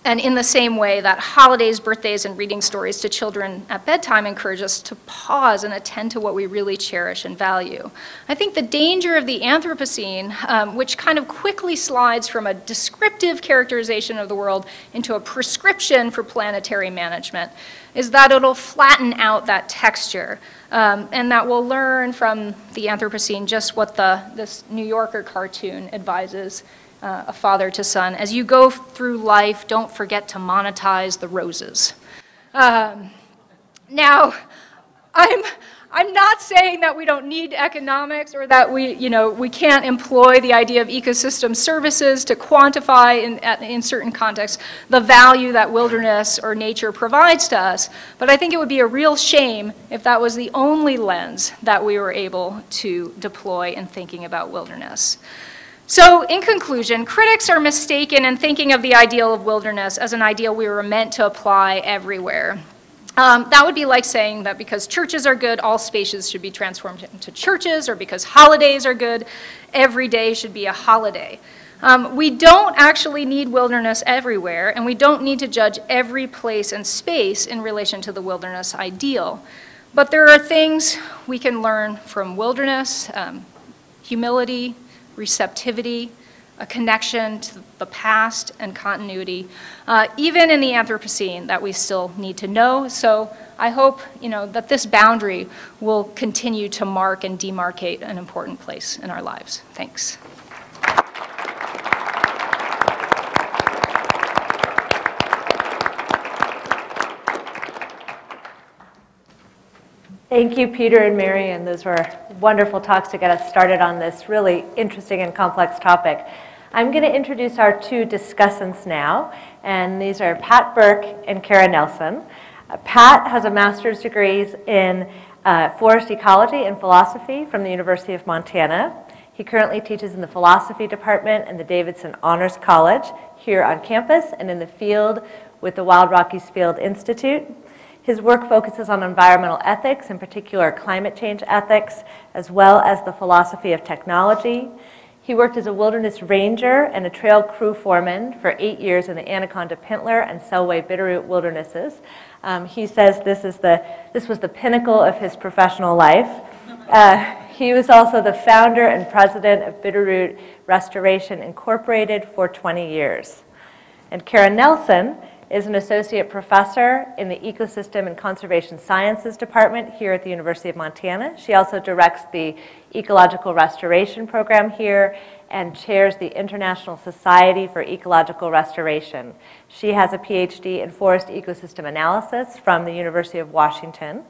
and in the same way that holidays, birthdays, and reading stories to children at bedtime encourage us to pause and attend to what we really cherish and value. I think the danger of the Anthropocene, which kind of quickly slides from a descriptive characterization of the world into a prescription for planetary management, is that it'll flatten out that texture, and that we'll learn from the Anthropocene just what this New Yorker cartoon advises a father to son: as you go through life, don't forget to monetize the roses. Now, I'm not saying that we don't need economics or that we can't employ the idea of ecosystem services to quantify in certain contexts the value that wilderness or nature provides to us. But I think it would be a real shame if that was the only lens that we were able to deploy in thinking about wilderness. So in conclusion, critics are mistaken in thinking of the ideal of wilderness as an ideal we were meant to apply everywhere. That would be like saying that because churches are good, all spaces should be transformed into churches, or because holidays are good, every day should be a holiday. We don't actually need wilderness everywhere, and we don't need to judge every place and space in relation to the wilderness ideal. But there are things we can learn from wilderness: humility, receptivity, a connection to the past and continuity, even in the Anthropocene, that we still need to know. So I hope, that this boundary will continue to mark and demarcate an important place in our lives. Thanks. Thank you, Peter and Marion. Those were wonderful talks to get us started on this really interesting and complex topic. I'm going to introduce our two discussants now, and these are Pat Burke and Cara Nelson. Pat has a master's degree in forest ecology and philosophy from the University of Montana. He currently teaches in the philosophy department in the Davidson Honors College here on campus and in the field with the Wild Rockies Field Institute. His work focuses on environmental ethics, in particular climate change ethics, as well as the philosophy of technology. He worked as a wilderness ranger and a trail crew foreman for 8 years in the Anaconda Pintler and Selway Bitterroot wildernesses. He says this was the pinnacle of his professional life. He was also the founder and president of Bitterroot Restoration Incorporated for 20 years. And Cara Nelson is an associate professor in the Ecosystem and Conservation Sciences Department here at the University of Montana. She also directs the Ecological Restoration Program here and chairs the International Society for Ecological Restoration. She has a PhD in forest ecosystem analysis from the University of Washington.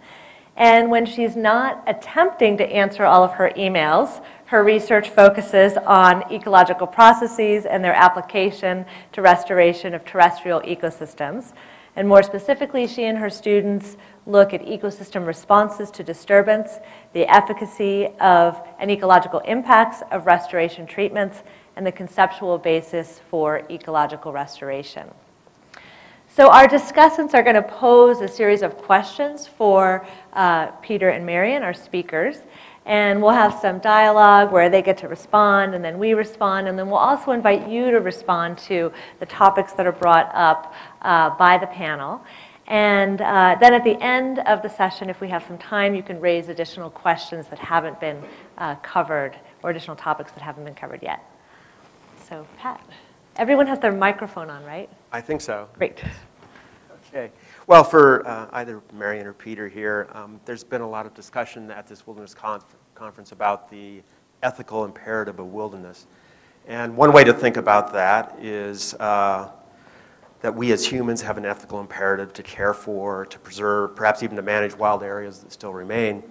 And when she's not attempting to answer all of her emails, her research focuses on ecological processes and their application to restoration of terrestrial ecosystems. And more specifically, she and her students look at ecosystem responses to disturbance, the efficacy of and ecological impacts of restoration treatments, and the conceptual basis for ecological restoration. So our discussants are going to pose a series of questions for Peter and Marion, our speakers. And we'll have some dialogue where they get to respond, and then we respond, and then we'll also invite you to respond to the topics that are brought up by the panel. And then at the end of the session, if we have some time, you can raise additional questions that haven't been covered, or additional topics that haven't been covered yet. So, Pat, everyone has their microphone on, right? I think so. Great. Okay. Well, for either Marion or Peter here, there's been a lot of discussion at this wilderness conference about the ethical imperative of wilderness. And one way to think about that is that we as humans have an ethical imperative to care for, to preserve, perhaps even to manage wild areas that still remain.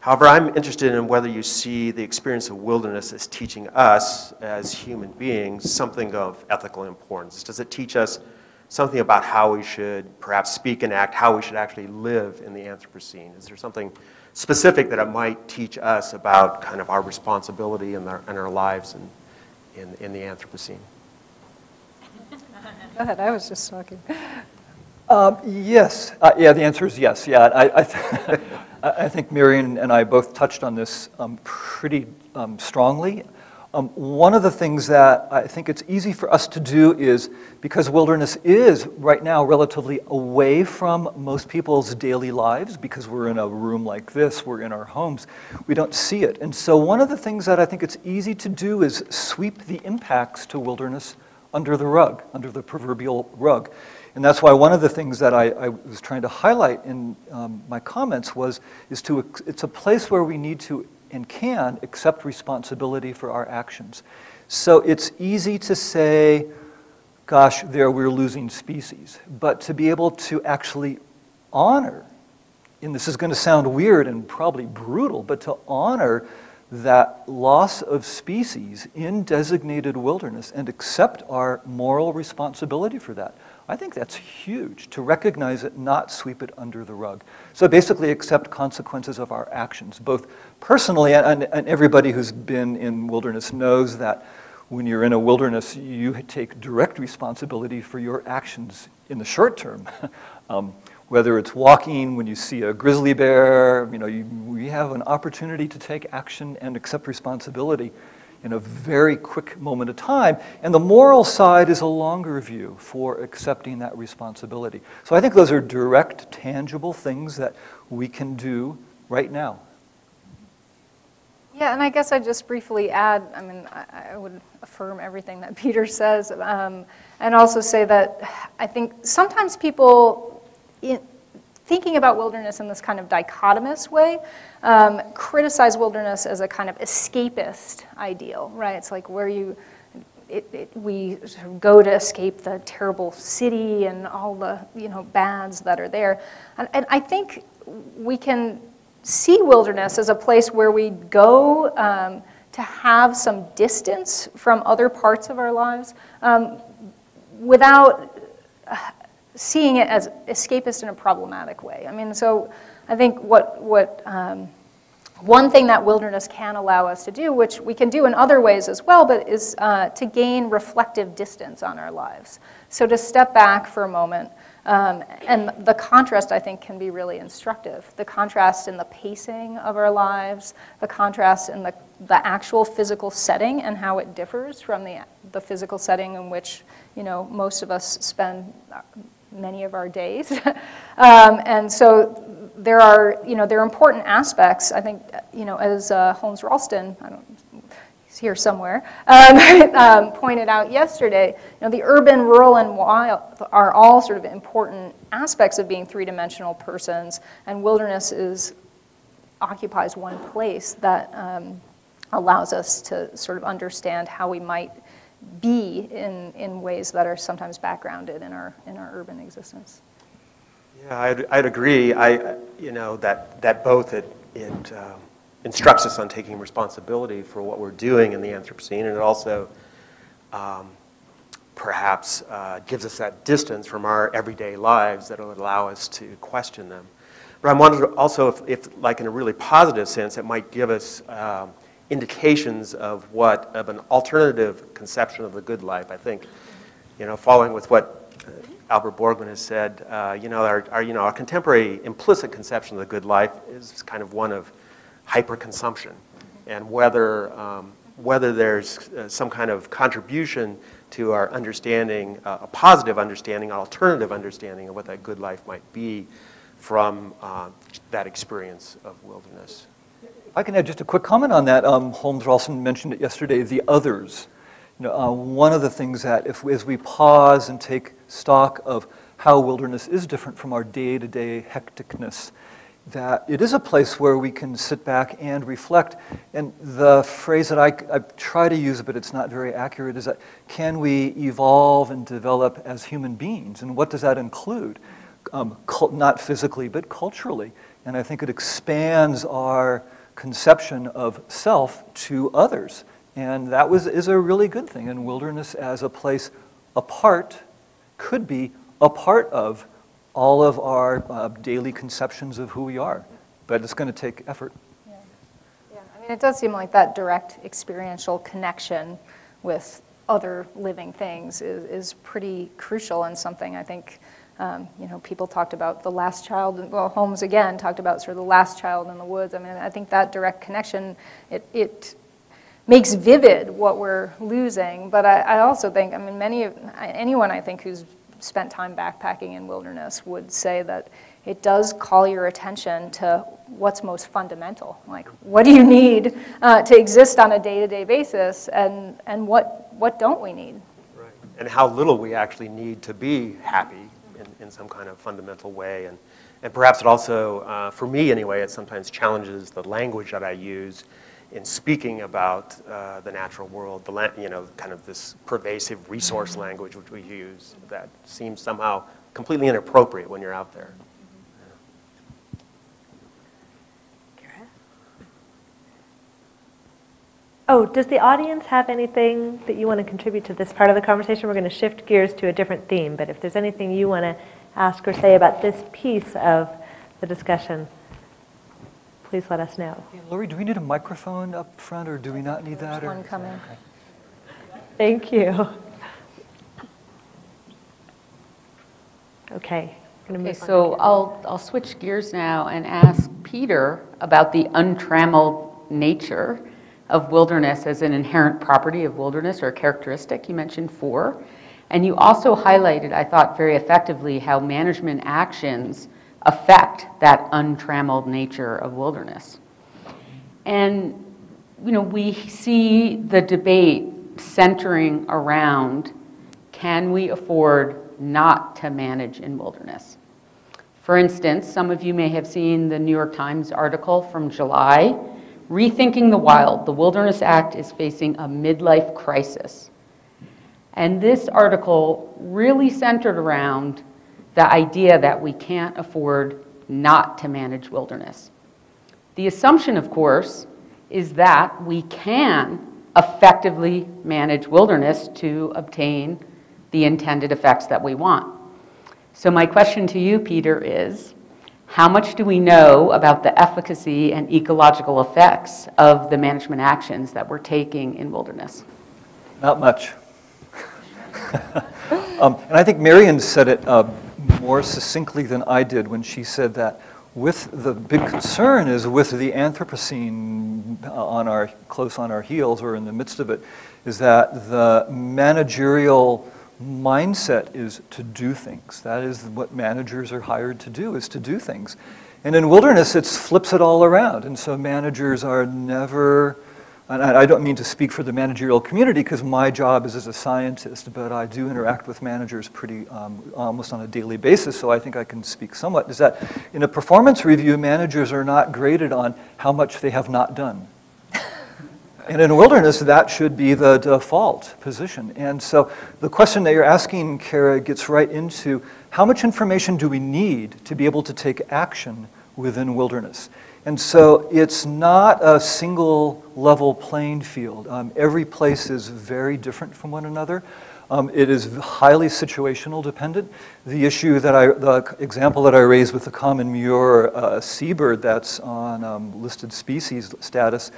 However, I'm interested in whether you see the experience of wilderness as teaching us as human beings something of ethical importance. Does it teach us something about how we should perhaps speak and act, how we should actually live in the Anthropocene? Is there something specific that it might teach us about kind of our responsibility in our lives in the Anthropocene? Go ahead, I was just talking. Yes. Yeah, the answer is yes. Yeah, I think Marion and I both touched on this pretty strongly. One of the things that I think it's easy for us to do is, because wilderness is right now relatively away from most people's daily lives, because we're in a room like this, we're in our homes, we don't see it. And so one of the things that I think it's easy to do is sweep the impacts to wilderness under the rug, under the proverbial rug. And that's why one of the things that I was trying to highlight in my comments it's a place where we need to and can accept responsibility for our actions. So it's easy to say, gosh, we're losing species. But to be able to actually honor, and this is going to sound weird and probably brutal, but to honor that loss of species in designated wilderness and accept our moral responsibility for that. I think that's huge, to recognize it, not sweep it under the rug. So basically accept consequences of our actions, both personally, and everybody who's been in wilderness knows that when you're in a wilderness, you take direct responsibility for your actions in the short term. Whether it's walking, when you see a grizzly bear, we have an opportunity to take action and accept responsibility in a very quick moment of time. And the moral side is a longer view for accepting that responsibility. So I think those are direct, tangible things that we can do right now. Yeah, and I guess I'd just briefly add, I mean, I would affirm everything that Peter says, and also say that I think sometimes people, thinking about wilderness in this kind of dichotomous way, criticize wilderness as a kind of escapist ideal, right? It's like where we sort of go to escape the terrible city and all the bads that are there. And I think we can see wilderness as a place where we go to have some distance from other parts of our lives without seeing it as escapist in a problematic way. I mean, so I think one thing that wilderness can allow us to do, which we can do in other ways as well, but is to gain reflective distance on our lives. So to step back for a moment, and the contrast, I think, can be really instructive. The contrast in the pacing of our lives, the contrast in the actual physical setting and how it differs from the physical setting in which most of us spend many of our days. And so there are important aspects, I think, as Holmes Ralston, he's here somewhere, pointed out yesterday, the urban, rural, and wild are all sort of important aspects of being three-dimensional persons, and wilderness occupies one place that allows us to sort of understand how we might be in ways that are sometimes backgrounded in our urban existence. Yeah, I'd agree. That both it instructs us on taking responsibility for what we're doing in the Anthropocene, and it also perhaps gives us that distance from our everyday lives that will allow us to question them. But I wanted to also, if like in a really positive sense, it might give us indications of an alternative conception of the good life. I think, following with what Albert Borgman has said, our contemporary implicit conception of the good life is kind of one of hyperconsumption, and whether there's some kind of contribution to our understanding, a positive understanding, an alternative understanding of what that good life might be from that experience of wilderness. If I can add just a quick comment on that. Holmes Ralston mentioned it yesterday, the others. One of the things that as we pause and take stock of how wilderness is different from our day-to-day hecticness, that it is a place where we can sit back and reflect. And the phrase that I try to use, but it's not very accurate, is that can we evolve and develop as human beings? And what does that include? Not physically, but culturally. And I think it expands our conception of self to others. And that is a really good thing. And wilderness as a place could be a part of all of our daily conceptions of who we are. But it's going to take effort. Yeah. I mean, it does seem like that direct experiential connection with other living things is pretty crucial, and something I think people talked about the last child. Well, Holmes again talked about sort of the last child in the woods. I mean, I think that direct connection it makes vivid what we're losing. But I also think, I mean, anyone I think who's spent time backpacking in wilderness would say that it does call your attention to what's most fundamental. Like, what do you need to exist on a day-to-day basis, and what don't we need? Right. And how little we actually need to be happy in some kind of fundamental way. And perhaps it also, for me anyway, it sometimes challenges the language that I use in speaking about the natural world, kind of this pervasive resource language which we use that seems somehow completely inappropriate when you're out there. Cara? Oh, does the audience have anything that you want to contribute to this part of the conversation? We're going to shift gears to a different theme, but if there's anything you want to ask or say about this piece of the discussion, please let us know. Hey, Laurie, do we need a microphone up front, or do we not need that? There's one coming. Okay. Thank you. Okay. Okay, so I'll switch gears now and ask Peter about the untrammeled nature of wilderness as an inherent property of wilderness, or a characteristic. You mentioned 4. And you also highlighted, I thought very effectively, how management actions affect that untrammeled nature of wilderness. And we see the debate centering around, can we afford not to manage in wilderness? For instance, some of you may have seen the New York Times article from July, Rethinking the Wild, the Wilderness Act is facing a midlife crisis. And this article really centered around the idea that we can't afford not to manage wilderness. The assumption, of course, is that we can effectively manage wilderness to obtain the intended effects that we want. So my question to you, Peter, is how much do we know about the efficacy and ecological effects of the management actions that we're taking in wilderness? Not much. And I think Marion said it more succinctly than I did when she said that with the big concern is with the Anthropocene close on our heels or in the midst of it, is that the managerial mindset is to do things. That is what managers are hired to do, is to do things. And in wilderness, it flips it all around. And so managers are never, and I don't mean to speak for the managerial community because my job is as a scientist, but I do interact with managers pretty almost on a daily basis, so I think I can speak somewhat, is that in a performance review, managers are not graded on how much they have not done. And in wilderness, that should be the default position. And so the question that you're asking, Cara, gets right into how much information do we need to be able to take action within wilderness? And so it's not a single level playing field. Every place is very different from one another. It is highly situational dependent. The example that I raised with the common mure seabird that's on listed species status,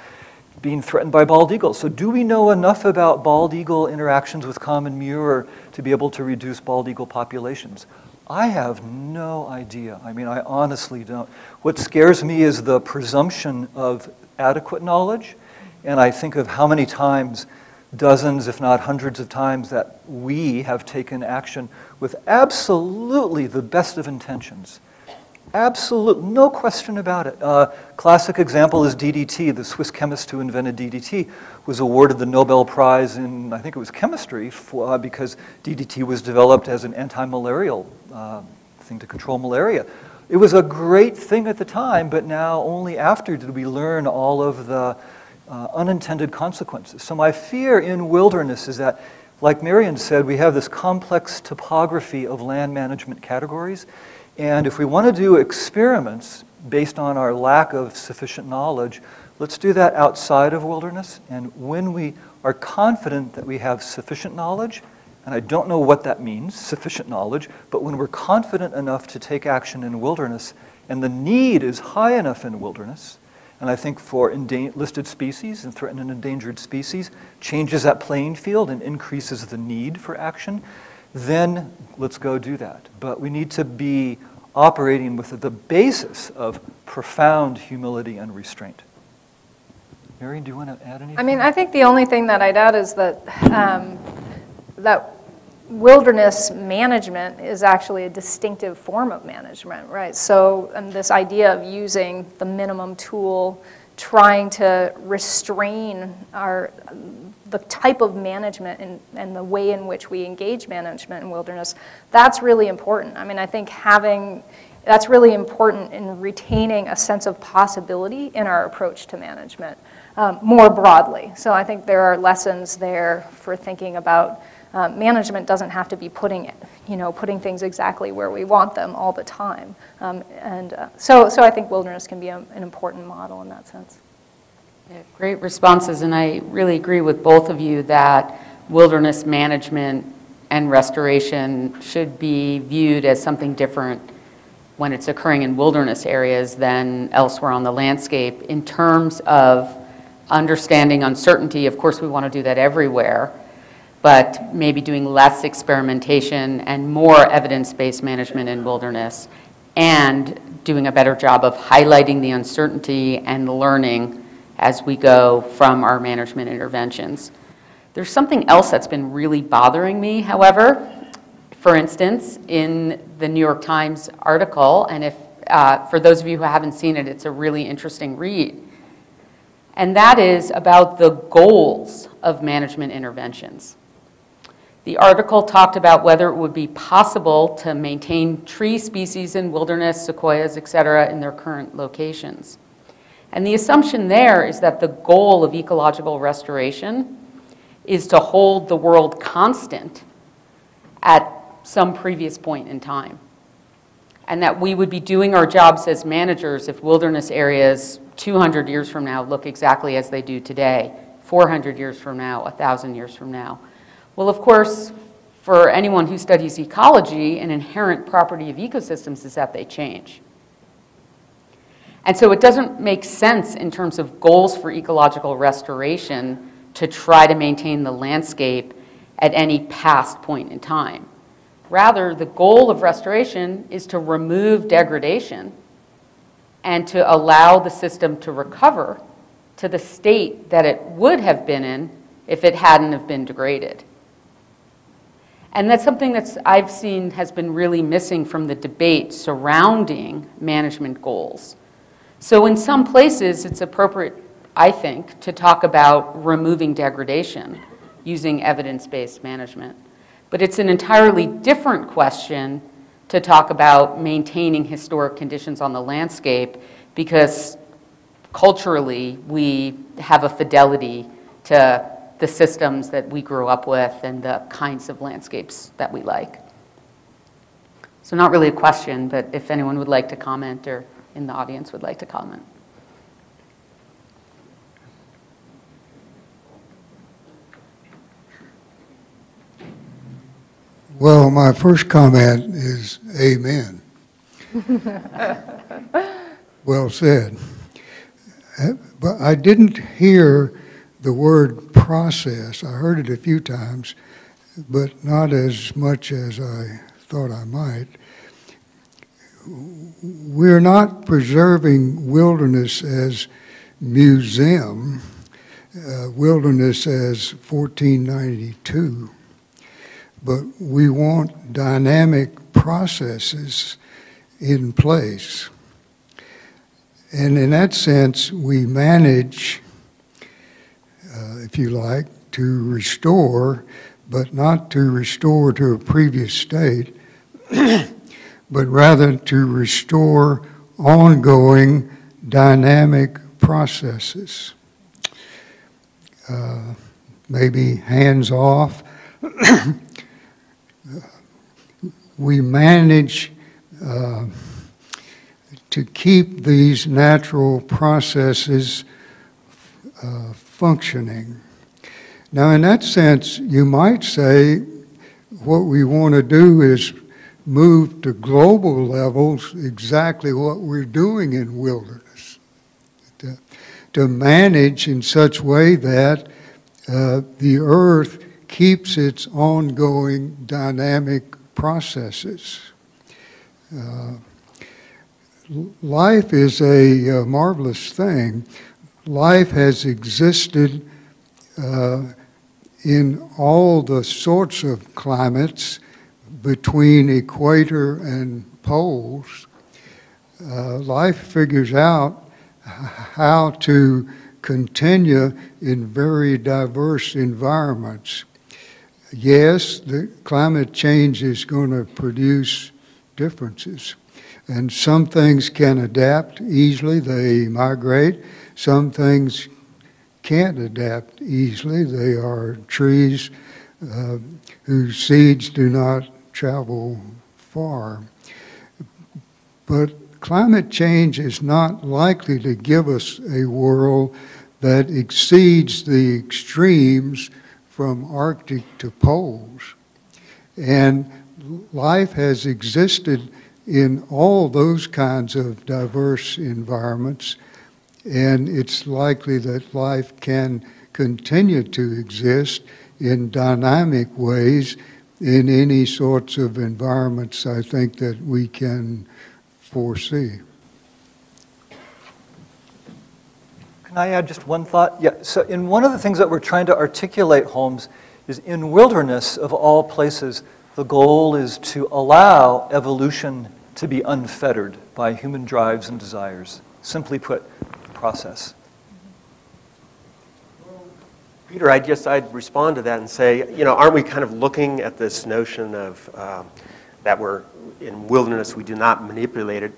being threatened by bald eagles. So do we know enough about bald eagle interactions with common mure to be able to reduce bald eagle populations? I have no idea. I mean, I honestly don't. What scares me is the presumption of adequate knowledge, and I think of how many times, dozens if not hundreds of times, that we have taken action with absolutely the best of intentions. Absolute, no question about it. Classic example is DDT. The Swiss chemist who invented DDT was awarded the Nobel Prize in, I think it was chemistry, because DDT was developed as an anti-malarial thing to control malaria. It was a great thing at the time, but now only after did we learn all of the unintended consequences. So my fear in wilderness is that, like Marion said, we have this complex topography of land management categories. And if we want to do experiments based on our lack of sufficient knowledge, let's do that outside of wilderness. And when we are confident that we have sufficient knowledge, and I don't know what that means, sufficient knowledge, but when we're confident enough to take action in wilderness, and the need is high enough in wilderness, and I think for listed species and threatened and endangered species, changes that playing field and increases the need for action, then let's go do that. But we need to be operating with the basis of profound humility and restraint. Marion, do you want to add anything? I mean, I think the only thing that I'd add is that that wilderness management is actually a distinctive form of management, right? So, and this idea of using the minimum tool, trying to restrain the type of management and the way in which we engage management in wilderness, that's really important. I mean, I think that's really important in retaining a sense of possibility in our approach to management more broadly. So I think there are lessons there for thinking about management doesn't have to be putting things exactly where we want them all the time. So I think wilderness can be an important model in that sense. Yeah, great responses, and I really agree with both of you that wilderness management and restoration should be viewed as something different when it's occurring in wilderness areas than elsewhere on the landscape. In terms of understanding uncertainty, of course we want to do that everywhere, but maybe doing less experimentation and more evidence-based management in wilderness, and doing a better job of highlighting the uncertainty and learning as we go from our management interventions. There's something else that's been really bothering me, however. For instance, in the New York Times article, and if for those of you who haven't seen it, it's a really interesting read. and that is about the goals of management interventions. The article talked about whether it would be possible to maintain tree species in wilderness, sequoias, et cetera, in their current locations. And the assumption there is that the goal of ecological restoration is to hold the world constant at some previous point in time. And that we would be doing our jobs as managers if wilderness areas 200 years from now look exactly as they do today, 400 years from now, 1,000 years from now. Well, of course, for anyone who studies ecology, an inherent property of ecosystems is that they change. And so it doesn't make sense in terms of goals for ecological restoration to try to maintain the landscape at any past point in time. Rather, the goal of restoration is to remove degradation and to allow the system to recover to the state that it would have been in if it hadn't have been degraded. And that's something that I've seen has been really missing from the debate surrounding management goals. So in some places, it's appropriate, I think, to talk about removing degradation using evidence-based management. But it's an entirely different question to talk about maintaining historic conditions on the landscape because culturally we have a fidelity to the systems that we grew up with and the kinds of landscapes that we like. So not really a question, but if anyone would like to comment or in the audience would like to comment. Well, my first comment is amen. Well said. But I didn't hear the word process. I heard it a few times, but not as much as I thought I might. We're not preserving wilderness as museum, wilderness as 1492, but we want dynamic processes in place. And in that sense, we manage, if you like, to restore, but not to restore to a previous state, but rather to restore ongoing dynamic processes. Maybe hands off. We manage to keep these natural processes functioning. Now, in that sense, you might say what we want to do is move to global levels exactly what we're doing in wilderness, to manage in such way that the earth keeps its ongoing dynamic processes. Life is a marvelous thing. Life has existed in all the sorts of climates between equator and poles. Life figures out how to continue in very diverse environments. Yes, the climate change is going to produce differences. And some things can adapt easily, they migrate. Some things can't adapt easily. They are trees whose seeds do not travel far. But climate change is not likely to give us a world that exceeds the extremes from Arctic to poles. And life has existed in all those kinds of diverse environments, and it's likely that life can continue to exist in dynamic ways in any sorts of environments, I think, that we can foresee. Can I add just one thought? Yeah, so in one of the things that we're trying to articulate, Holmes, is in wilderness of all places, the goal is to allow evolution to be unfettered by human drives and desires. Simply put, process. Peter, I'd respond to that and say, you know, aren't we kind of looking at this notion of that we're in wilderness, we do not manipulate it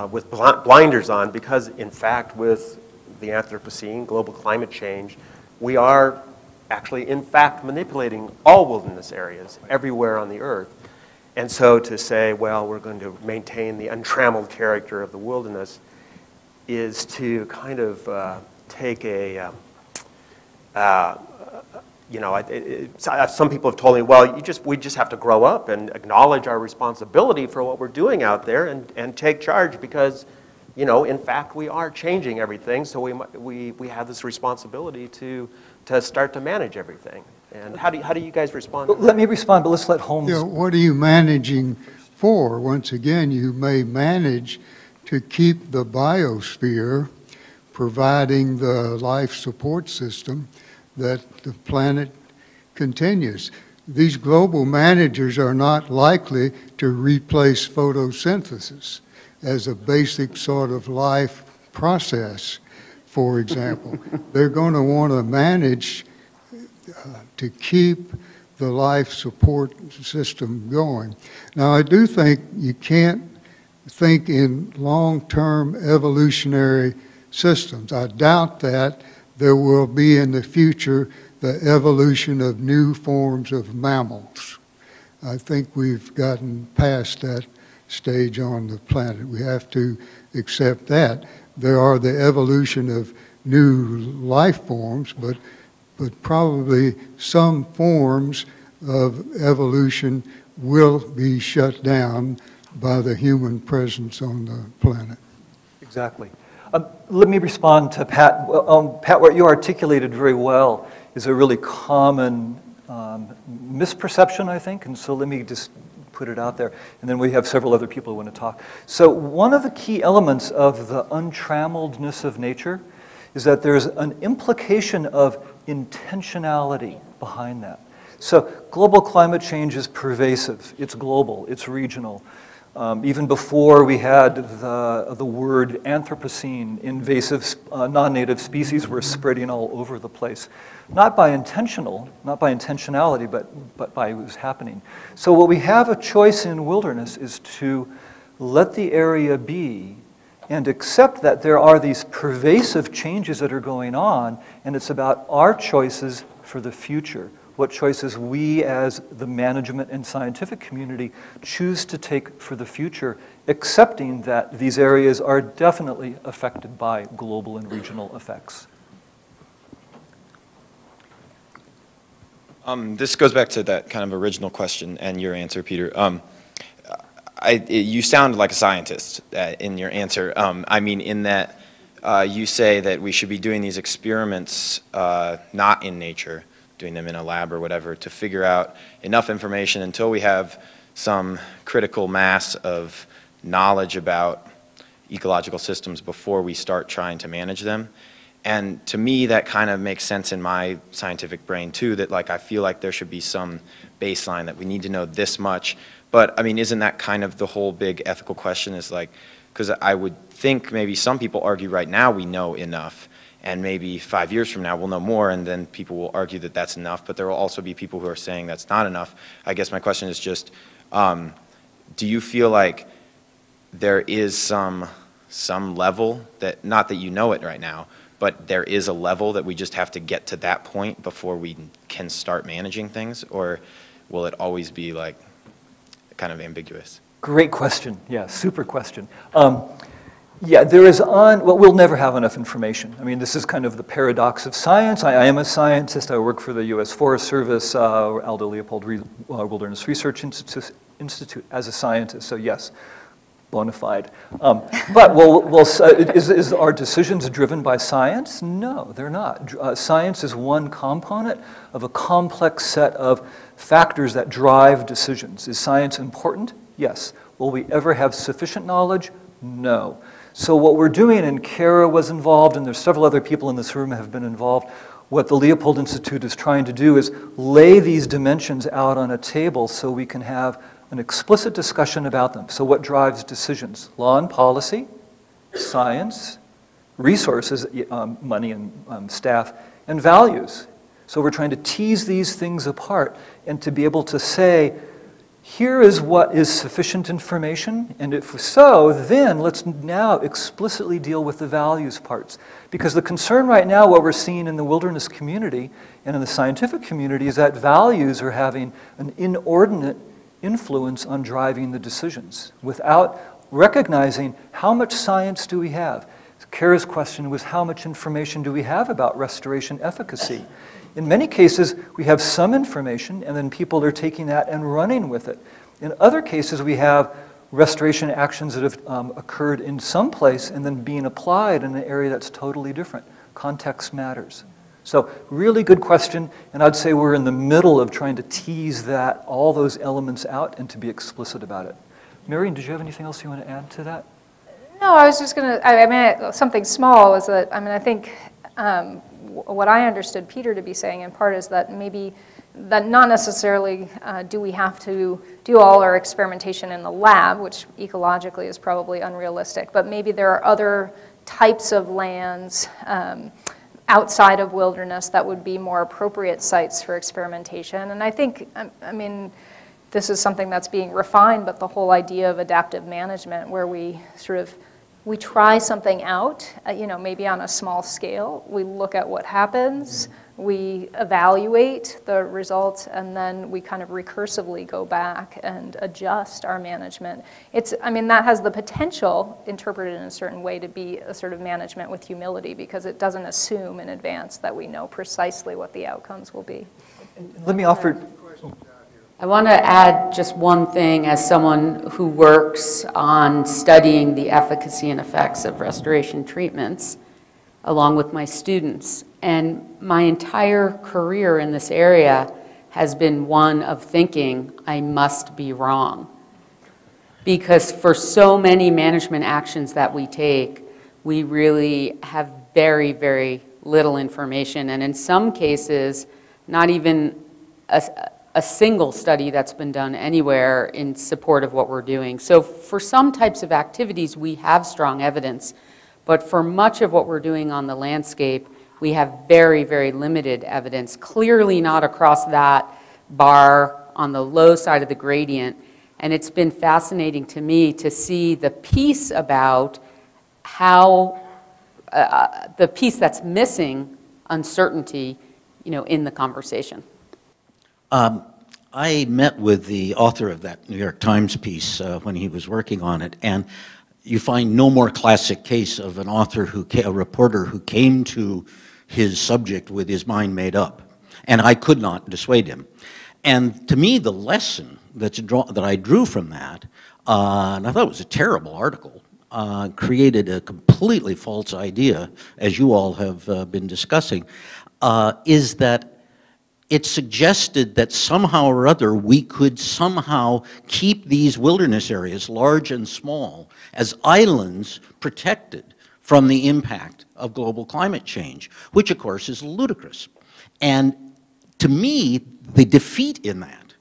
with blinders on, because in fact with the Anthropocene, global climate change, we are actually in fact manipulating all wilderness areas everywhere on the earth. And so to say, well, we're going to maintain the untrammeled character of the wilderness is to kind of take a, you know, some people have told me, well, we just have to grow up and acknowledge our responsibility for what we're doing out there and take charge, because, you know, in fact, we are changing everything, so we have this responsibility to start to manage everything. And how do you guys respond to that? Let me respond, but let's let Holmes... You know, what are you managing for? Once again, you may manage to keep the biosphere, providing the life support system that the planet continues. These global managers are not likely to replace photosynthesis as a basic sort of life process, for example. They're going to want to manage to keep the life support system going. Now, I do think you can't think in long-term evolutionary systems. I doubt that there will be in the future the evolution of new forms of mammals. I think we've gotten past that stage on the planet. We have to accept that. There are the evolution of new life forms, but probably some forms of evolution will be shut down by the human presence on the planet. Exactly. Let me respond to Pat. Pat, what you articulated very well is a really common misperception, I think, and so let me just put it out there, and then we have several other people who want to talk. So one of the key elements of the untrammeledness of nature is that there's an implication of intentionality behind that. So global climate change is pervasive, it's global, it's regional. Even before we had the word Anthropocene, invasive non-native species were spreading all over the place. Not by intentionality, but by what was happening. So what we have a choice in wilderness is to let the area be and accept that there are these pervasive changes that are going on, and it's about our choices for the future. What choices we as the management and scientific community choose to take for the future, accepting that these areas are definitely affected by global and regional effects. This goes back to that kind of original question and your answer, Peter. You sound like a scientist in your answer. I mean, in that you say that we should be doing these experiments not in nature, doing them in a lab or whatever, to figure out enough information until we have some critical mass of knowledge about ecological systems before we start trying to manage them. And to me, that kind of makes sense in my scientific brain too, that like I feel like there should be some baseline that we need to know this much. But I mean, isn't that kind of the whole big ethical question, is like, because I would think maybe some people argue right now we know enough, and maybe 5 years from now we'll know more, and then people will argue that that's enough, but there will also be people who are saying that's not enough. I guess my question is just, do you feel like there is some level that, not that you know it right now, but there is a level that we just have to get to that point before we can start managing things, or will it always be like kind of ambiguous? Great question. Yeah, super question. Yeah, there is well, we'll never have enough information. I mean, this is kind of the paradox of science. I am a scientist. I work for the U.S. Forest Service, Aldo Leopold Wilderness Research Institute as a scientist. So yes, bona fide. But is our decisions driven by science? No, they're not. Science is one component of a complex set of factors that drive decisions. Is science important? Yes. Will we ever have sufficient knowledge? No. So what we're doing, and Cara was involved, and there's several other people in this room who have been involved, what the Leopold Institute is trying to do is lay these dimensions out on a table so we can have an explicit discussion about them. So what drives decisions? Law and policy, science, resources, money and staff, and values. So we're trying to tease these things apart and to be able to say, here is what is sufficient information, and if so, then let's now explicitly deal with the values parts. Because the concern right now, what we're seeing in the wilderness community and in the scientific community, is that values are having an inordinate influence on driving the decisions without recognizing how much science do we have. Cara's question was, how much information do we have about restoration efficacy? In many cases, we have some information, and then people are taking that and running with it. In other cases, we have restoration actions that have occurred in some place and then being applied in an area that's totally different. Context matters. So, really good question, and I'd say we're in the middle of trying to tease that, all those elements out, and to be explicit about it. Marion, did you have anything else you want to add to that? No, I was just going to, I mean, something small is that, I mean, I think what I understood Peter to be saying in part is that maybe that not necessarily do we have to do all our experimentation in the lab, which ecologically is probably unrealistic, but maybe there are other types of lands outside of wilderness that would be more appropriate sites for experimentation. And I think, I mean, this is something that's being refined, but the whole idea of adaptive management, where we sort of we try something out, you know, maybe on a small scale. We look at what happens, we evaluate the results, and then we kind of recursively go back and adjust our management. It's, I mean, that has the potential, interpreted in a certain way, to be a sort of management with humility, because it doesn't assume in advance that we know precisely what the outcomes will be. Let me offer... I want to add just one thing as someone who works on studying the efficacy and effects of restoration treatments along with my students. And my entire career in this area has been one of thinking, I must be wrong. Because for so many management actions that we take, we really have very, very little information. And in some cases, not even a single study that's been done anywhere in support of what we're doing. So for some types of activities, we have strong evidence, but for much of what we're doing on the landscape, we have very, very limited evidence, clearly not across that bar on the low side of the gradient. And it's been fascinating to me to see the piece about how, the piece that's missing uncertainty, you know, in the conversation. I met with the author of that New York Times piece when he was working on it, and you find no more classic case of an author a reporter who came to his subject with his mind made up, and I could not dissuade him. And to me, the lesson that I drew from that, and I thought it was a terrible article, created a completely false idea, as you all have been discussing, is that it suggested that somehow or other we could somehow keep these wilderness areas, large and small, as islands protected from the impact of global climate change, which of course is ludicrous. And to me, the defeat in that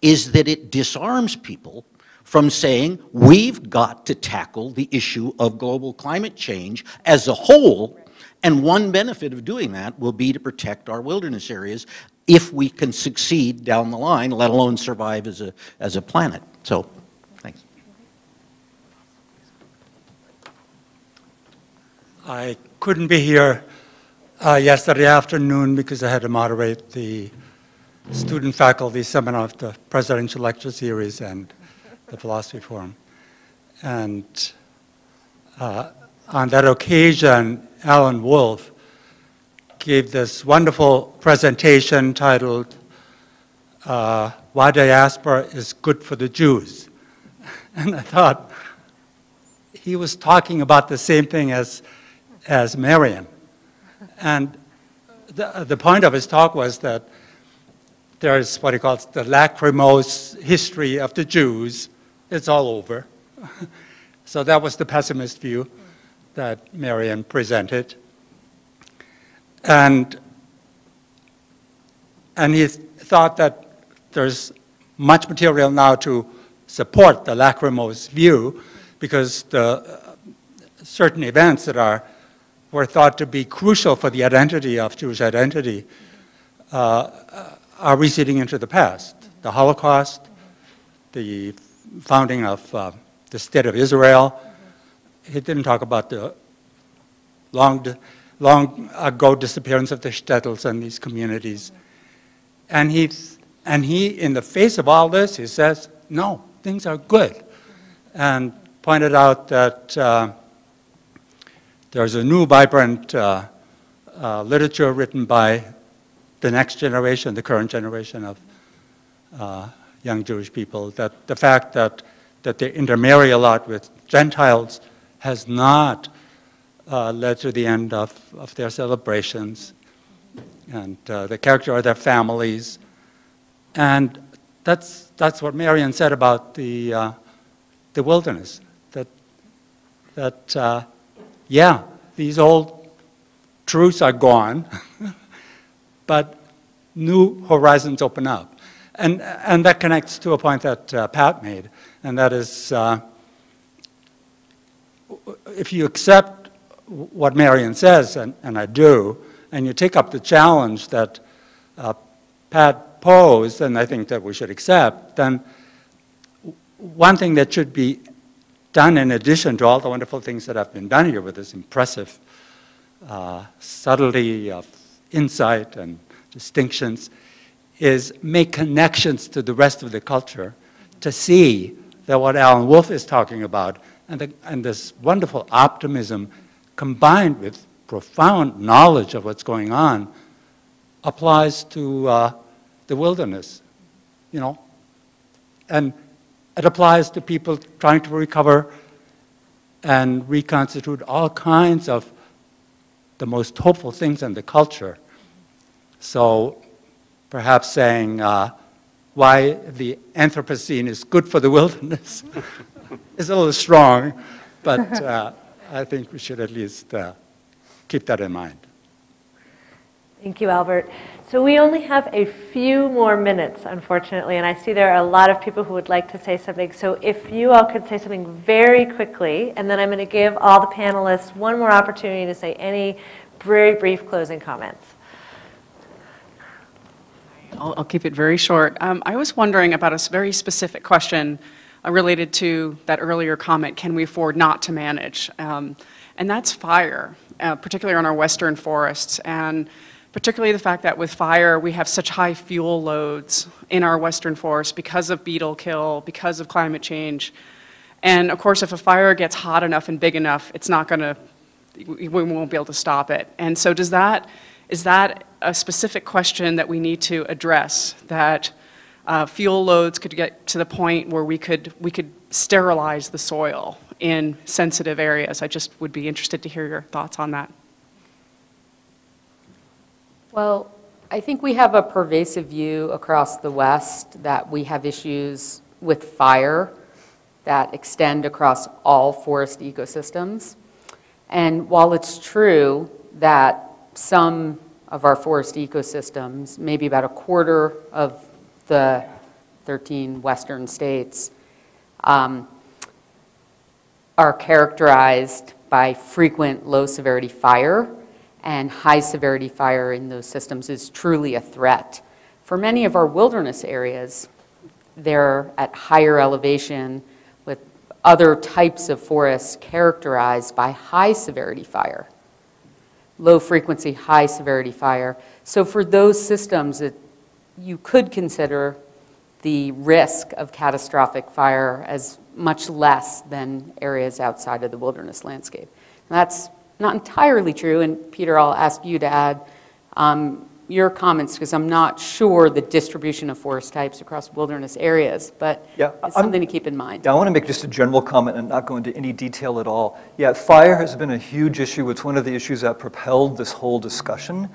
is that it disarms people from saying we've got to tackle the issue of global climate change as a whole, and one benefit of doing that will be to protect our wilderness areas if we can succeed down the line, let alone survive as a planet. So, thanks. I couldn't be here yesterday afternoon because I had to moderate the student faculty seminar of the Presidential Lecture Series and the Philosophy Forum. And on that occasion, Alan Wolf gave this wonderful presentation titled, Why Diaspora is Good for the Jews. And I thought he was talking about the same thing as Marion. And the point of his talk was that there's what he calls the lachrymose history of the Jews. It's all over. So that was the pessimist view that Marion presented. And he thought that there's much material now to support the lachrymose view, because the certain events that were thought to be crucial for the identity of Jewish identity are receding into the past. The Holocaust, the founding of the State of Israel. He didn't talk about the long ago disappearance of the shtetls and these communities. And he, in the face of all this, he says, no, things are good. And pointed out that there's a new, vibrant literature written by the next generation, the current generation of young Jewish people, that the fact that they intermarry a lot with Gentiles has not led to the end of their celebrations and the character of their families. And that's what Marion said about the wilderness, that yeah, these old truths are gone, but new horizons open up. And that connects to a point that Pat made, and that is, if you accept what Marion says, and I do, and you take up the challenge that Pat posed, and I think that we should accept, then one thing that should be done in addition to all the wonderful things that have been done here with this impressive subtlety of insight and distinctions is make connections to the rest of the culture to see that what Alan Wolfe is talking about and this wonderful optimism combined with profound knowledge of what's going on applies to the wilderness, you know. And it applies to people trying to recover and reconstitute all kinds of the most hopeful things in the culture. So perhaps saying why the Anthropocene is good for the wilderness is a little strong, but I think we should at least keep that in mind. Thank you, Albert. So we only have a few more minutes, unfortunately, and I see there are a lot of people who would like to say something. So if you all could say something very quickly, and then I'm going to give all the panelists one more opportunity to say any very brief closing comments. I'll keep it very short. I was wondering about a very specific question related to that earlier comment, can we afford not to manage? And that's fire, particularly on our western forests. And particularly the fact that with fire, we have such high fuel loads in our western forests because of beetle kill, because of climate change. And of course, if a fire gets hot enough and big enough, it's not going to, we won't be able to stop it. And so is that a specific question that we need to address, that fuel loads could get to the point where we could sterilize the soil in sensitive areas? I just would be interested to hear your thoughts on that. Well, I think we have a pervasive view across the West that we have issues with fire that extend across all forest ecosystems. And while it's true that some of our forest ecosystems, maybe about a quarter of the 13 western states, are characterized by frequent low-severity fire, and high-severity fire in those systems is truly a threat. For many of our wilderness areas, they're at higher elevation with other types of forests characterized by high-severity fire. Low-frequency, high-severity fire. So for those systems, you could consider the risk of catastrophic fire as much less than areas outside of the wilderness landscape. And that's not entirely true, and Peter, I'll ask you to add your comments, because I'm not sure the distribution of forest types across wilderness areas, but it's something to keep in mind. Yeah, I want to make just a general comment and not go into any detail at all. Yeah, fire has been a huge issue. It's one of the issues that propelled this whole discussion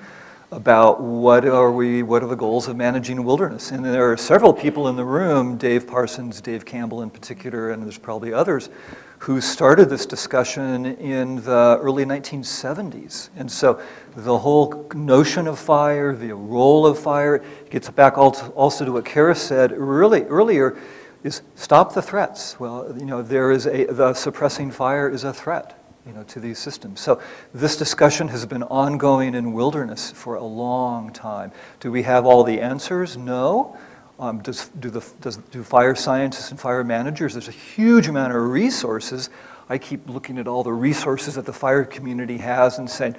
about what are the goals of managing wilderness. And there are several people in the room, Dave Parsons, Dave Campbell in particular, and there's probably others, who started this discussion in the early 1970s. And so the whole notion of fire, the role of fire, gets back also to what Cara said earlier, is stop the threats. Well, you know, the suppressing fire is a threat. to these systems. So this discussion has been ongoing in wilderness for a long time. Do we have all the answers? No. Do fire scientists and fire managers, there's a huge amount of resources. I keep looking at all the resources that the fire community has and saying,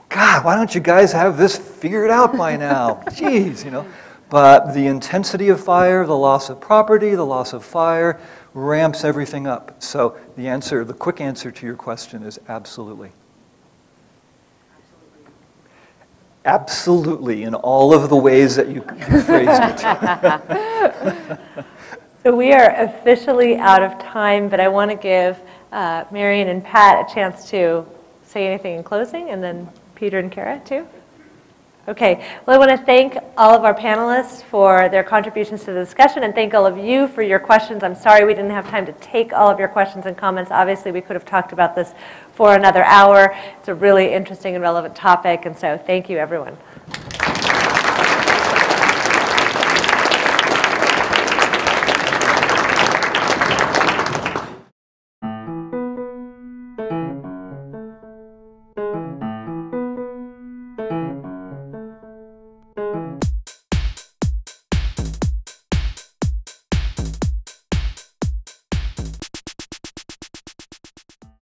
God, why don't you guys have this figured out by now? Jeez, But the intensity of fire, the loss of property, the loss of fire, ramps everything up. So the quick answer to your question is absolutely. Absolutely, in all of the ways that you phrased it. So we are officially out of time, but I want to give Marion and Pat a chance to say anything in closing, and then Peter and Cara too. Okay, well, I want to thank all of our panelists for their contributions to the discussion, and thank all of you for your questions. I'm sorry we didn't have time to take all of your questions and comments. Obviously, we could have talked about this for another hour. It's a really interesting and relevant topic, and so thank you, everyone.